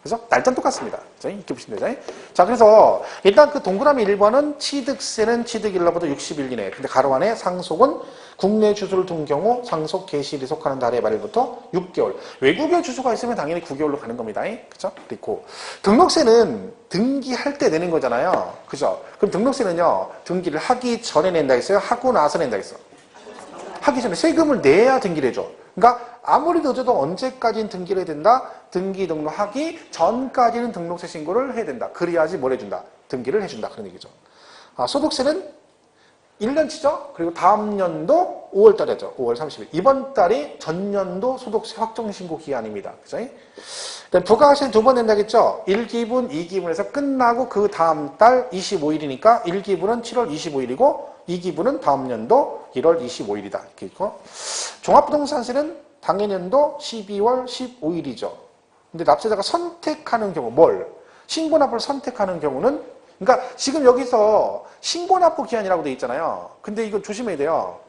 그래서 날짜는 똑같습니다. 이렇게 보시면 되죠. 자, 그래서 일단 그 동그라미 1번은 취득세는 취득일로부터 60일 이내. 근데 가로 안에 상속은 국내 주소를 둔 경우 상속 개시일이 속하는 달의 말부터 6개월. 외국에 주소가 있으면 당연히 9개월로 가는 겁니다. 그죠? 그리고 등록세는 등기할 때 내는 거잖아요. 그죠? 그럼 등록세는요, 등기를 하기 전에 낸다 했어요? 하고 나서 낸다 했어? 하기 전에 세금을 내야 등기를 해줘. 그러니까 아무리 늦어도 언제까지는 등기를 해야 된다? 등기 등록하기 전까지는 등록세 신고를 해야 된다. 그래야지 뭘 해준다? 등기를 해준다. 그런 얘기죠. 소득세는 1년치죠? 그리고 다음 연도 5월 달이죠. 5월 30일. 이번 달이 전년도 소득세 확정신고 기한입니다. 그죠? 부가가치는 두 번 낸다겠죠? 1기분, 2기분에서 끝나고 그 다음 달 25일이니까 1기분은 7월 25일이고 2기분은 다음 연도 1월 25일이다. 이렇게 있고. 종합부동산세는 당해년도 12월 15일이죠. 근데 납세자가 선택하는 경우 뭘? 신고납부를 선택하는 경우는 그러니까 지금 여기서 신고납부 기한이라고 돼 있잖아요. 근데 이거 조심해야 돼요.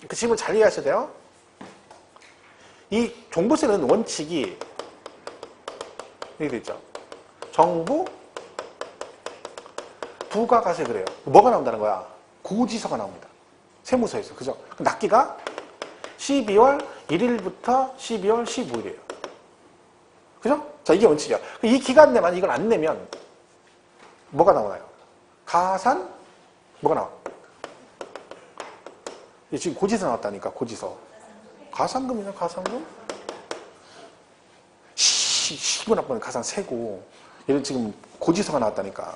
그 질문 잘 이해하셔야 돼요. 이 종부세는 원칙이 이렇게 돼 있죠. 정부 부가가세 그래요. 뭐가 나온다는 거야? 고지서가 나옵니다. 세무서에서. 그죠? 납기가 12월 1일부터 12월 15일이에요. 그죠? 자, 이게 원칙이야. 이 기간 내만 이걸 안 내면 뭐가 나오나요? 가산? 뭐가 나와? 지금 고지서 나왔다니까, 고지서. 가산금이냐, 가산금? 시분 나쁘면 가산 세고. 얘는 지금 고지서가 나왔다니까.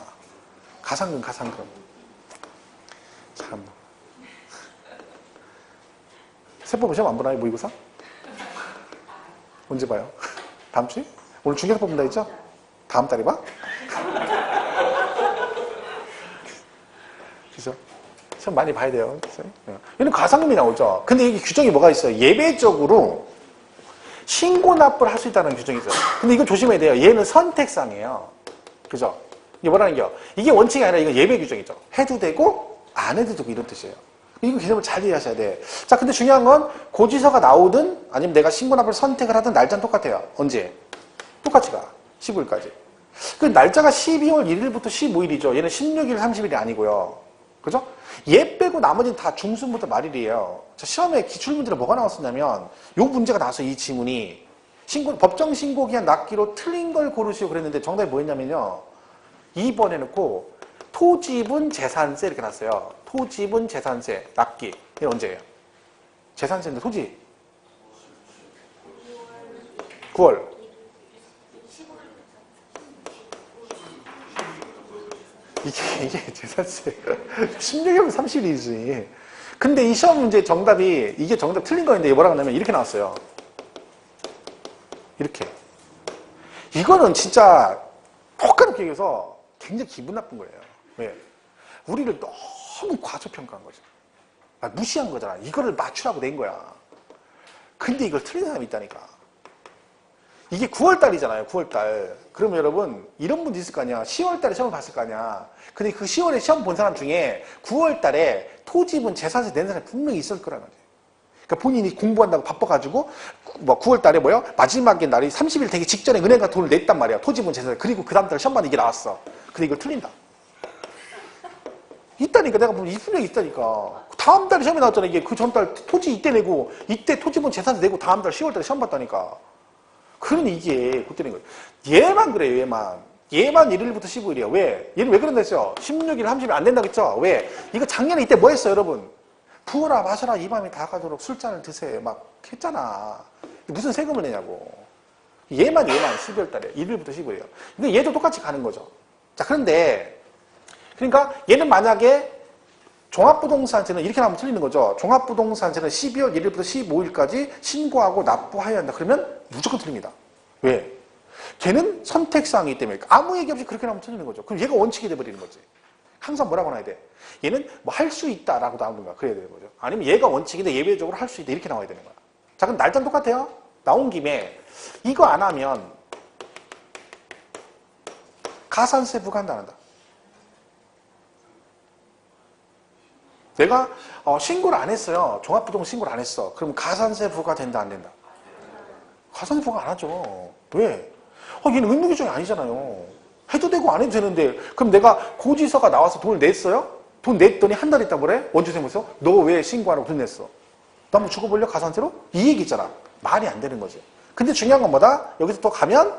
가산금, 가산금. 참. 세법 시험 안 보나요, 모의고사? 언제 봐요? 다음 주에? 오늘 중개사 뽑는다 했죠? 다음 달에 봐? 그죠? 시험 많이 봐야 돼요. 얘는 가상금이 나오죠. 근데 이게 규정이 뭐가 있어요? 예외적으로 신고 납부를 할 수 있다는 규정이 있어요. 근데 이거 조심해야 돼요. 얘는 선택상이에요. 그죠? 이게 뭐라는 게요? 이게 원칙이 아니라 이건 예외 규정이죠. 해도 되고 안 해도 되고 이런 뜻이에요. 이거 개념을 잘 이해하셔야 돼. 자, 근데 중요한 건 고지서가 나오든 아니면 내가 신고납을 선택을 하든 날짜는 똑같아요. 언제? 똑같이 가. 15일까지. 그 날짜가 12월 1일부터 15일이죠. 얘는 16일, 30일이 아니고요. 그죠? 얘 빼고 나머지는 다 중순부터 말일이에요. 자, 시험에 기출문제로 뭐가 나왔었냐면 요 문제가 나와서 이 지문이 법정 신고 기한 납기로 틀린 걸 고르시오 그랬는데 정답이 뭐였냐면요. 2번 해놓고 토지분 재산세 이렇게 났어요. 토지분 재산세 납기. 이게 언제예요? 재산세인데 토지 9월. 이게 재산세 16일이면 30일이지. 근데 이 시험 문제 정답이 이게 정답 틀린 거였는데 뭐라고 하냐면 이렇게 나왔어요. 이렇게. 이거는 진짜 폭가롭게 얘기해서 굉장히 기분 나쁜 거예요. 왜? 우리를 너무 과소평가한 거죠. 무시한 거잖아. 이거를 맞추라고 낸 거야. 근데 이걸 틀린 사람이 있다니까. 이게 9월달이잖아요. 9월달. 그러면 여러분 이런 문제 있을 거 아니야. 10월달에 시험을 봤을 거 아니야. 근데 그 10월에 시험 본 사람 중에 9월달에 토지분 재산세 낸 사람이 분명히 있을 거라는 거지. 그러니까 본인이 공부한다고 바빠가지고 뭐 9월달에 뭐요? 마지막에 날이 30일 되기 직전에 은행가 돈을 냈단 말이야. 토지분 재산세. 그리고 그 다음 달 시험 봤는데 이게 나왔어. 근데 이걸 틀린다. 있다니까. 내가 보면 분명히 있다니까. 다음 달에 시험이 나왔잖아. 이게 그 전달 토지 이때 내고 이때 토지분 재산세 내고 다음 달 10월달에 시험 봤다니까. 그러니 이게 그때는 거예요. 얘만 그래요. 얘만 1일부터 15일이야. 왜? 얘는 왜 그런다 했어요? 16일, 30일 안 된다고 했죠? 왜? 이거 작년에 이때 뭐 했어요, 여러분? 부어라 마셔라 이 밤이 다 가도록 술잔을 드세요. 막 했잖아. 무슨 세금을 내냐고. 얘만 12월 달에 1일부터 15일이에요. 근데 얘도 똑같이 가는 거죠. 자, 그런데 그러니까 얘는 만약에 종합부동산세는 이렇게 나오면 틀리는 거죠. 종합부동산세는 12월 1일부터 15일까지 신고하고 납부하여야 한다. 그러면 무조건 틀립니다. 왜? 걔는 선택사항이기 때문에 아무 얘기 없이 그렇게 나오면 틀리는 거죠. 그럼 얘가 원칙이 돼버리는 거지. 항상 뭐라고 나와야 돼? 얘는 뭐 할 수 있다라고 나오는가 그래야 되는 거죠. 아니면 얘가 원칙인데 예외적으로 할 수 있다 이렇게 나와야 되는 거야. 자, 그럼 날짜는 똑같아요. 나온 김에 이거 안 하면 가산세 부과한다 안 한다. 내가 신고를 안 했어요. 종합부동산 신고를 안 했어. 그럼 가산세 부과된다 안 된다? 가산세 부과 안 하죠. 왜? 얘는 의무규정이 아니잖아요. 해도 되고 안 해도 되는데 그럼 내가 고지서가 나와서 돈을 냈어요? 돈 냈더니 한 달 있다 뭐래? 원주세무서 너 왜 신고 안 하고 돈 냈어? 나 뭐 죽어버려 가산세로? 이 얘기 있잖아. 말이 안 되는 거지. 근데 중요한 건 뭐다? 여기서 또 가면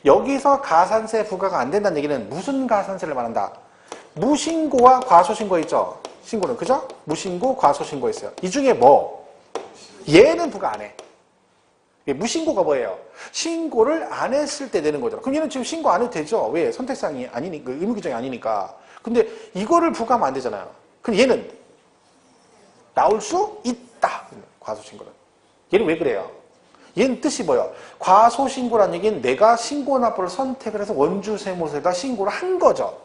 여기서 가산세 부과가 안 된다는 얘기는 무슨 가산세를 말한다? 무신고와 과소신고 있죠? 신고는 그죠? 무신고, 과소신고 있어요. 이 중에 뭐? 얘는 부과 안 해. 무신고가 뭐예요? 신고를 안 했을 때 되는 거잖아. 그럼 얘는 지금 신고 안 해도 되죠? 왜? 선택사항이 아니니까, 의무규정이 아니니까. 근데 이거를 부과하면 안 되잖아요. 그럼 얘는 나올 수 있다. 과소신고는. 얘는 왜 그래요? 얘는 뜻이 뭐예요? 과소신고라는 얘기는 내가 신고납부를 선택을 해서 원주세무서에다 신고를 한 거죠.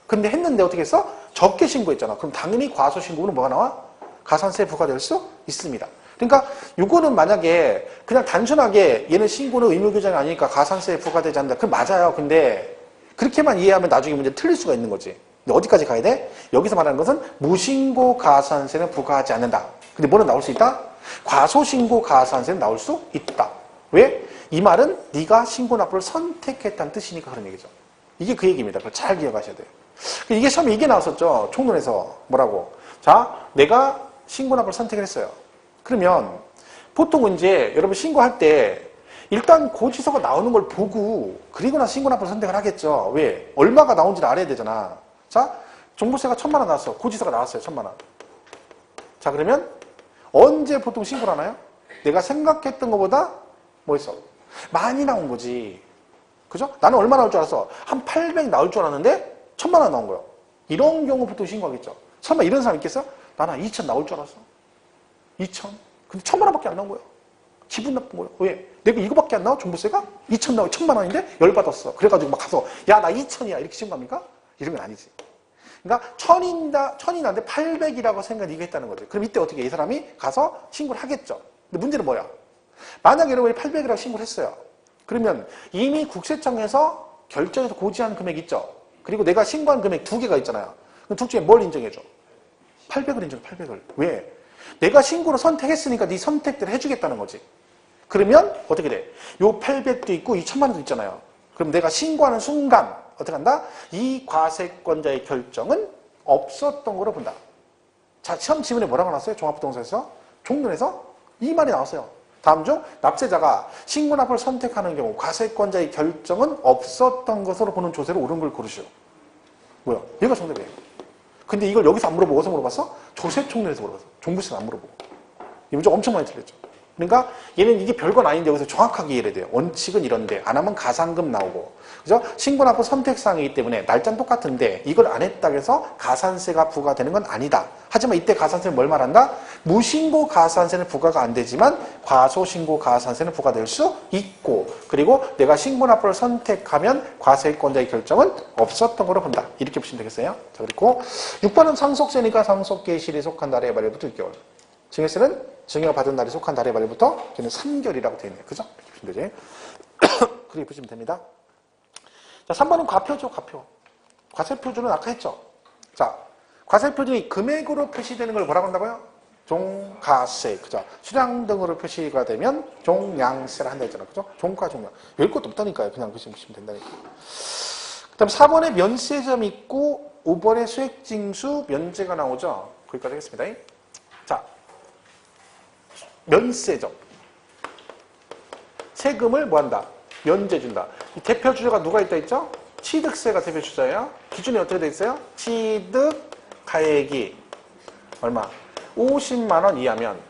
근데 했는데 어떻게 했어? 적게 신고했잖아. 그럼 당연히 과소신고는 뭐가 나와? 가산세 부과될 수 있습니다. 그러니까 이거는 만약에 그냥 단순하게 얘는 신고는 의무규정이 아니니까 가산세에 부과되지 않는다. 그럼 맞아요. 근데 그렇게만 이해하면 나중에 문제 틀릴 수가 있는 거지. 근데 어디까지 가야 돼? 여기서 말하는 것은 무신고 가산세는 부과하지 않는다. 근데 뭐는 나올 수 있다? 과소신고 가산세는 나올 수 있다. 왜? 이 말은 네가 신고납부를 선택했다는 뜻이니까 그런 얘기죠. 이게 그 얘기입니다. 그걸 잘 기억하셔야 돼요. 이게 처음에 이게 나왔었죠. 총론에서 뭐라고? 자, 내가 신고납부를 선택을 했어요. 그러면 보통은 이제 여러분 신고할 때 일단 고지서가 나오는 걸 보고 그리고 나서 신고납부를 선택을 하겠죠. 왜? 얼마가 나온지를 알아야 되잖아. 자, 종부세가 1,000만 원 나왔어. 고지서가 나왔어요. 1,000만 원. 자, 그러면 언제 보통 신고를 하나요? 내가 생각했던 것보다 뭐 있어? 많이 나온 거지. 그죠? 나는 얼마 나올 줄 알았어? 한 800 나올 줄 알았는데 1,000만 원 나온 거예요. 이런 경우 보통 신고하겠죠. 설마 이런 사람 있겠어? 나는 2,000 나올 줄 알았어. 2,000. 근데 1,000만 원밖에 안 나온 거예요. 기분 나쁜 거예요. 왜? 내가 이거밖에 안 나와? 종부세가? 2,000 나와. 1,000만 원인데 열받았어. 그래가지고 막 가서 야, 나 2,000이야. 이렇게 신고합니까? 이런 건 아니지. 그러니까 1,000이 나는데 800이라고 생각을 네가 했다는 거죠. 그럼 이때 어떻게 이 사람이 가서 신고를 하겠죠. 근데 문제는 뭐야? 만약에 여러분이 800이라고 신고를 했어요. 그러면 이미 국세청에서 결정해서 고지한 금액 있죠. 그리고 내가 신고한 금액 2개가 있잖아요. 그럼 둘 중에 뭘 인정해줘? 800을 인정, 800을. 왜? 내가 신고를 선택했으니까 네 선택대로 해주겠다는 거지. 그러면 어떻게 돼? 요 800도 있고 이 1000만 원도 있잖아요. 그럼 내가 신고하는 순간 어떻게 한다? 이 과세권자의 결정은 없었던 거로 본다. 자, 시험 지문에 뭐라고 나왔어요? 종합부동산에서? 종론에서 이 말이 나왔어요. 다음 중 납세자가 신고납을 선택하는 경우 과세권자의 결정은 없었던 것으로 보는 조세로 옳은 걸 고르시오. 뭐야? 얘가 정답이에요. 근데 이걸 여기서 안 물어보고 어디서 물어봤어? 조세총론에서 물어봤어. 종부세는 안 물어보고. 이 문제 엄청 많이 틀렸죠. 그러니까 얘는 이게 별건 아닌데 여기서 정확하게 이해해야 돼요. 원칙은 이런데 안 하면 가산금 나오고, 그죠? 신고납부 선택사항이기 때문에 날짜는 똑같은데 이걸 안 했다고 해서 가산세가 부과되는 건 아니다. 하지만 이때 가산세는 뭘 말한다? 무신고 가산세는 부과가 안 되지만 과소신고 가산세는 부과될 수 있고, 그리고 내가 신고납부를 선택하면 과세권자의 결정은 없었던 거로 본다. 이렇게 보시면 되겠어요. 자, 그리고 6번은 상속세니까 상속계실이 속한 달의 말일부터 6개월. 증여세는 증여받은 날이 속한 달의 말부터 저는 3개월이라고 되어 있네요. 그죠? 이렇게 보시면 되지. 그렇게 보시면 됩니다. 자, 3번은 과표죠, 과표. 과세표준은 아까 했죠. 자, 과세표준이 금액으로 표시되는 걸 뭐라고 한다고요? 종가세, 그죠? 수량 등으로 표시가 되면 종량세를 한다 했잖아요. 그죠? 종가, 종량. 열 것도 없다니까요. 그냥 보시면 된다니까. 그 다음 4번에 면세점 있고 5번에 수액징수 면제가 나오죠. 거기까지 하겠습니다. 자, 면세점. 세금을 뭐 한다? 면제 준다. 이 대표 주자가 누가 있다 했죠? 취득세가 대표 주자예요. 기준이 어떻게 돼 있어요? 취득 가액이 얼마? 50만 원 이하면.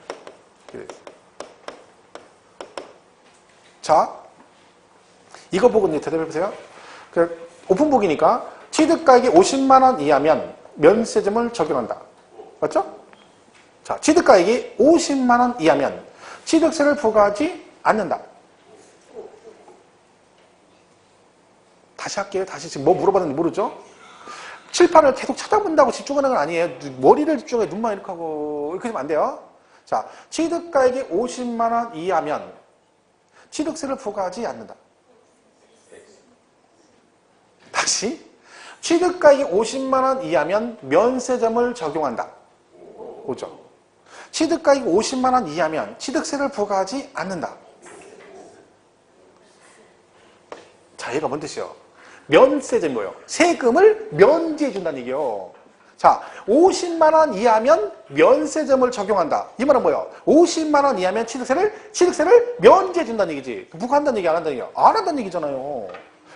자, 이거 보고 이제 대답해 보세요. 오픈북이니까 취득 가액이 50만 원 이하면 면세점을 적용한다. 맞죠? 자, 취득가액이 50만 원 이하면 취득세를 부과하지 않는다. 다시 할게요. 다시 지금 뭐 물어봤는지 모르죠? 칠판을 계속 쳐다본다고 집중하는 건 아니에요. 머리를 집중해. 눈만 이렇게 하고 이렇게 하면 안 돼요. 자, 취득가액이 50만 원 이하면 취득세를 부과하지 않는다. 다시 취득가액이 50만 원 이하면 면세점을 적용한다. 오죠. 취득가액이 50만 원 이하면 취득세를 부과하지 않는다. 자, 얘가 뭔 뜻이요? 면세점이 뭐예요? 세금을 면제해 준다는 얘기요. 자, 50만 원 이하면 면세점을 적용한다. 이 말은 뭐예요? 50만 원 이하면 취득세를 면제해 준다는 얘기지. 부과한다는 얘기, 안 한다는 얘기? 안 한다는 얘기잖아요.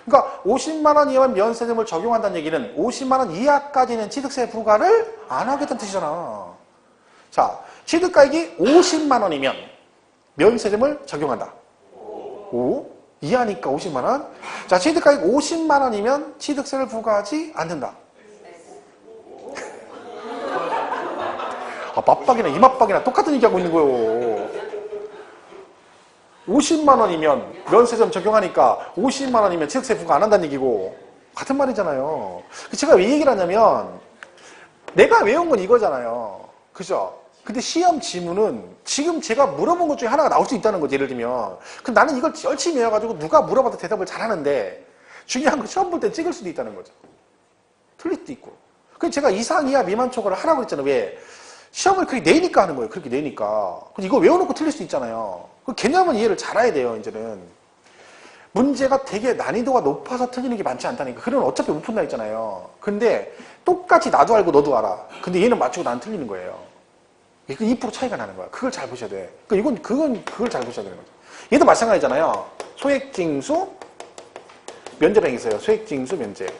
그러니까 50만 원 이하면 면세점을 적용한다는 얘기는 50만 원 이하까지는 취득세 부과를 안 하겠다는 뜻이잖아. 자, 취득가액이 50만 원이면 면세점을 적용한다. 오? 이하니까 50만 원. 자, 취득가액 50만 원이면 취득세를 부과하지 않는다. 아, 맞박이나 이맞박이나 똑같은 얘기하고 있는 거예요. 50만 원이면 면세점 적용하니까 50만 원이면 취득세 부과 안 한다는 얘기고 같은 말이잖아요. 제가 왜 얘기를 하냐면 내가 외운 건 이거잖아요. 그죠? 근데 시험 지문은 지금 제가 물어본 것 중에 하나가 나올 수 있다는 거지. 예를 들면. 그럼 나는 이걸 열심히 해가지고 누가 물어봐도 대답을 잘하는데 중요한 건 시험 볼 때 찍을 수도 있다는 거죠. 틀릴 수도 있고. 그래서 제가 이상, 이하, 미만 초과를 하라고 했잖아요. 왜? 시험을 그렇게 내니까 하는 거예요. 그렇게 내니까. 이거 외워놓고 틀릴 수 있잖아요. 그 개념은 이해를 잘해야 돼요. 이제는. 문제가 되게 난이도가 높아서 틀리는 게 많지 않다니까. 그러면 어차피 못 푼다 했잖아요. 근데 똑같이 나도 알고 너도 알아. 근데 얘는 맞추고 나는 틀리는 거예요. 2% 차이가 나는 거야. 그걸 잘 보셔야 돼. 그걸 잘 보셔야 되는 거죠. 얘도 마찬가지잖아요. 소액징수, 면제라는 게 있어요. 소액징수, 면제.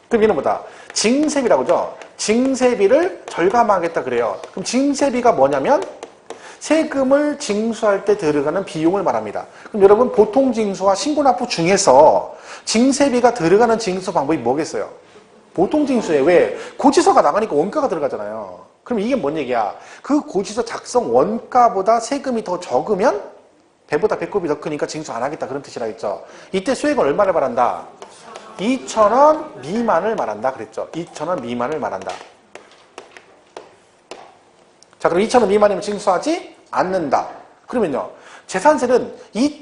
그럼 얘는 뭐다? 징세비라고 하죠. 징세비를 절감하겠다 그래요. 그럼 징세비가 뭐냐면 세금을 징수할 때 들어가는 비용을 말합니다. 그럼 여러분 보통 징수와 신고납부 중에서 징세비가 들어가는 징수 방법이 뭐겠어요? 보통 징수에 왜? 고지서가 나가니까 원가가 들어가잖아요. 그럼 이게 뭔 얘기야? 그 고지서 작성 원가보다 세금이 더 적으면 배보다 배꼽이 더 크니까 징수 안 하겠다 그런 뜻이라 했죠. 이때 수액은 얼마를 말한다? 2,000원 미만을 말한다 그랬죠. 2,000원 미만을 말한다. 자, 그럼 2,000원 미만이면 징수하지 않는다. 그러면요. 재산세는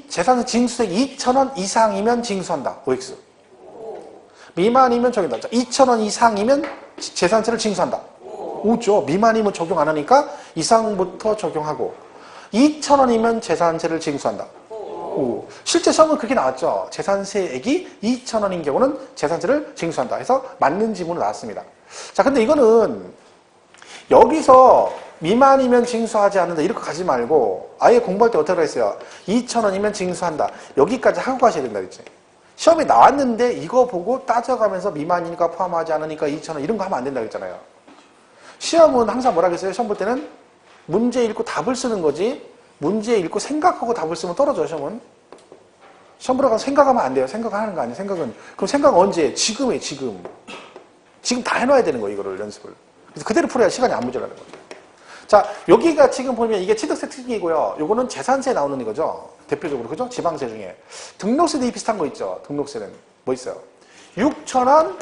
재산세 징수액 2,000원 이상이면 징수한다. OX. 미만이면 저기다. 2,000원 이상이면 재산세를 징수한다. 오죠. 미만이면 적용 안 하니까 이상부터 적용하고 2,000원이면 재산세를 징수한다. 오. 실제 시험은 그렇게 나왔죠. 재산세액이 2,000원인 경우는 재산세를 징수한다 해서 맞는 지문으로 나왔습니다. 자, 근데 이거는 여기서 미만이면 징수하지 않는다 이렇게 가지 말고 아예 공부할 때 어떻게 했어요? 2,000원이면 징수한다. 여기까지 하고 가셔야 된다 그랬지. 시험에 나왔는데 이거 보고 따져가면서 미만이니까 포함하지 않으니까 2,000원 이런 거 하면 안 된다 그랬잖아요. 시험은 항상 뭐라 그랬어요? 시험 볼 때는 문제 읽고 답을 쓰는 거지 문제 읽고 생각하고 답을 쓰면 떨어져요. 시험은. 시험 보러 가서 생각하면 안 돼요. 생각하는 거 아니에요. 생각은. 그럼 생각 언제? 지금 해. 지금. 지금 다 해놔야 되는 거예요. 이거를 연습을. 그래서 그대로 풀어야 시간이 안 모자라는 거죠. 자, 여기가 지금 보면 이게 취득세 특징이고요. 요거는 재산세 나오는 이거죠. 대표적으로. 그죠? 지방세 중에. 등록세도 이 비슷한 거 있죠. 등록세는. 뭐 있어요? 6,000원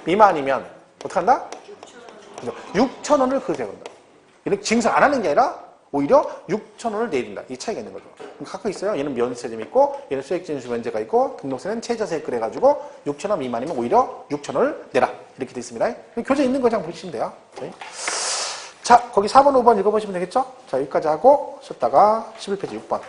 미만이면 어떡한다? 6,000원을 그세야 된다. 이렇게 징수 안 하는 게 아니라 오히려 6,000원을 내린다. 이 차이가 있는 거죠. 각각 있어요. 얘는 면세점 있고 얘는 수액진수 면제가 있고 등록세는 최저세 그래가지고 6,000원 미만이면 오히려 6,000원을 내라. 이렇게 돼 있습니다. 교재 있는 거 그냥 보시면 돼요. 자, 거기 4번, 5번 읽어보시면 되겠죠? 자, 여기까지 하고 쉬었다가 11페이지 6번.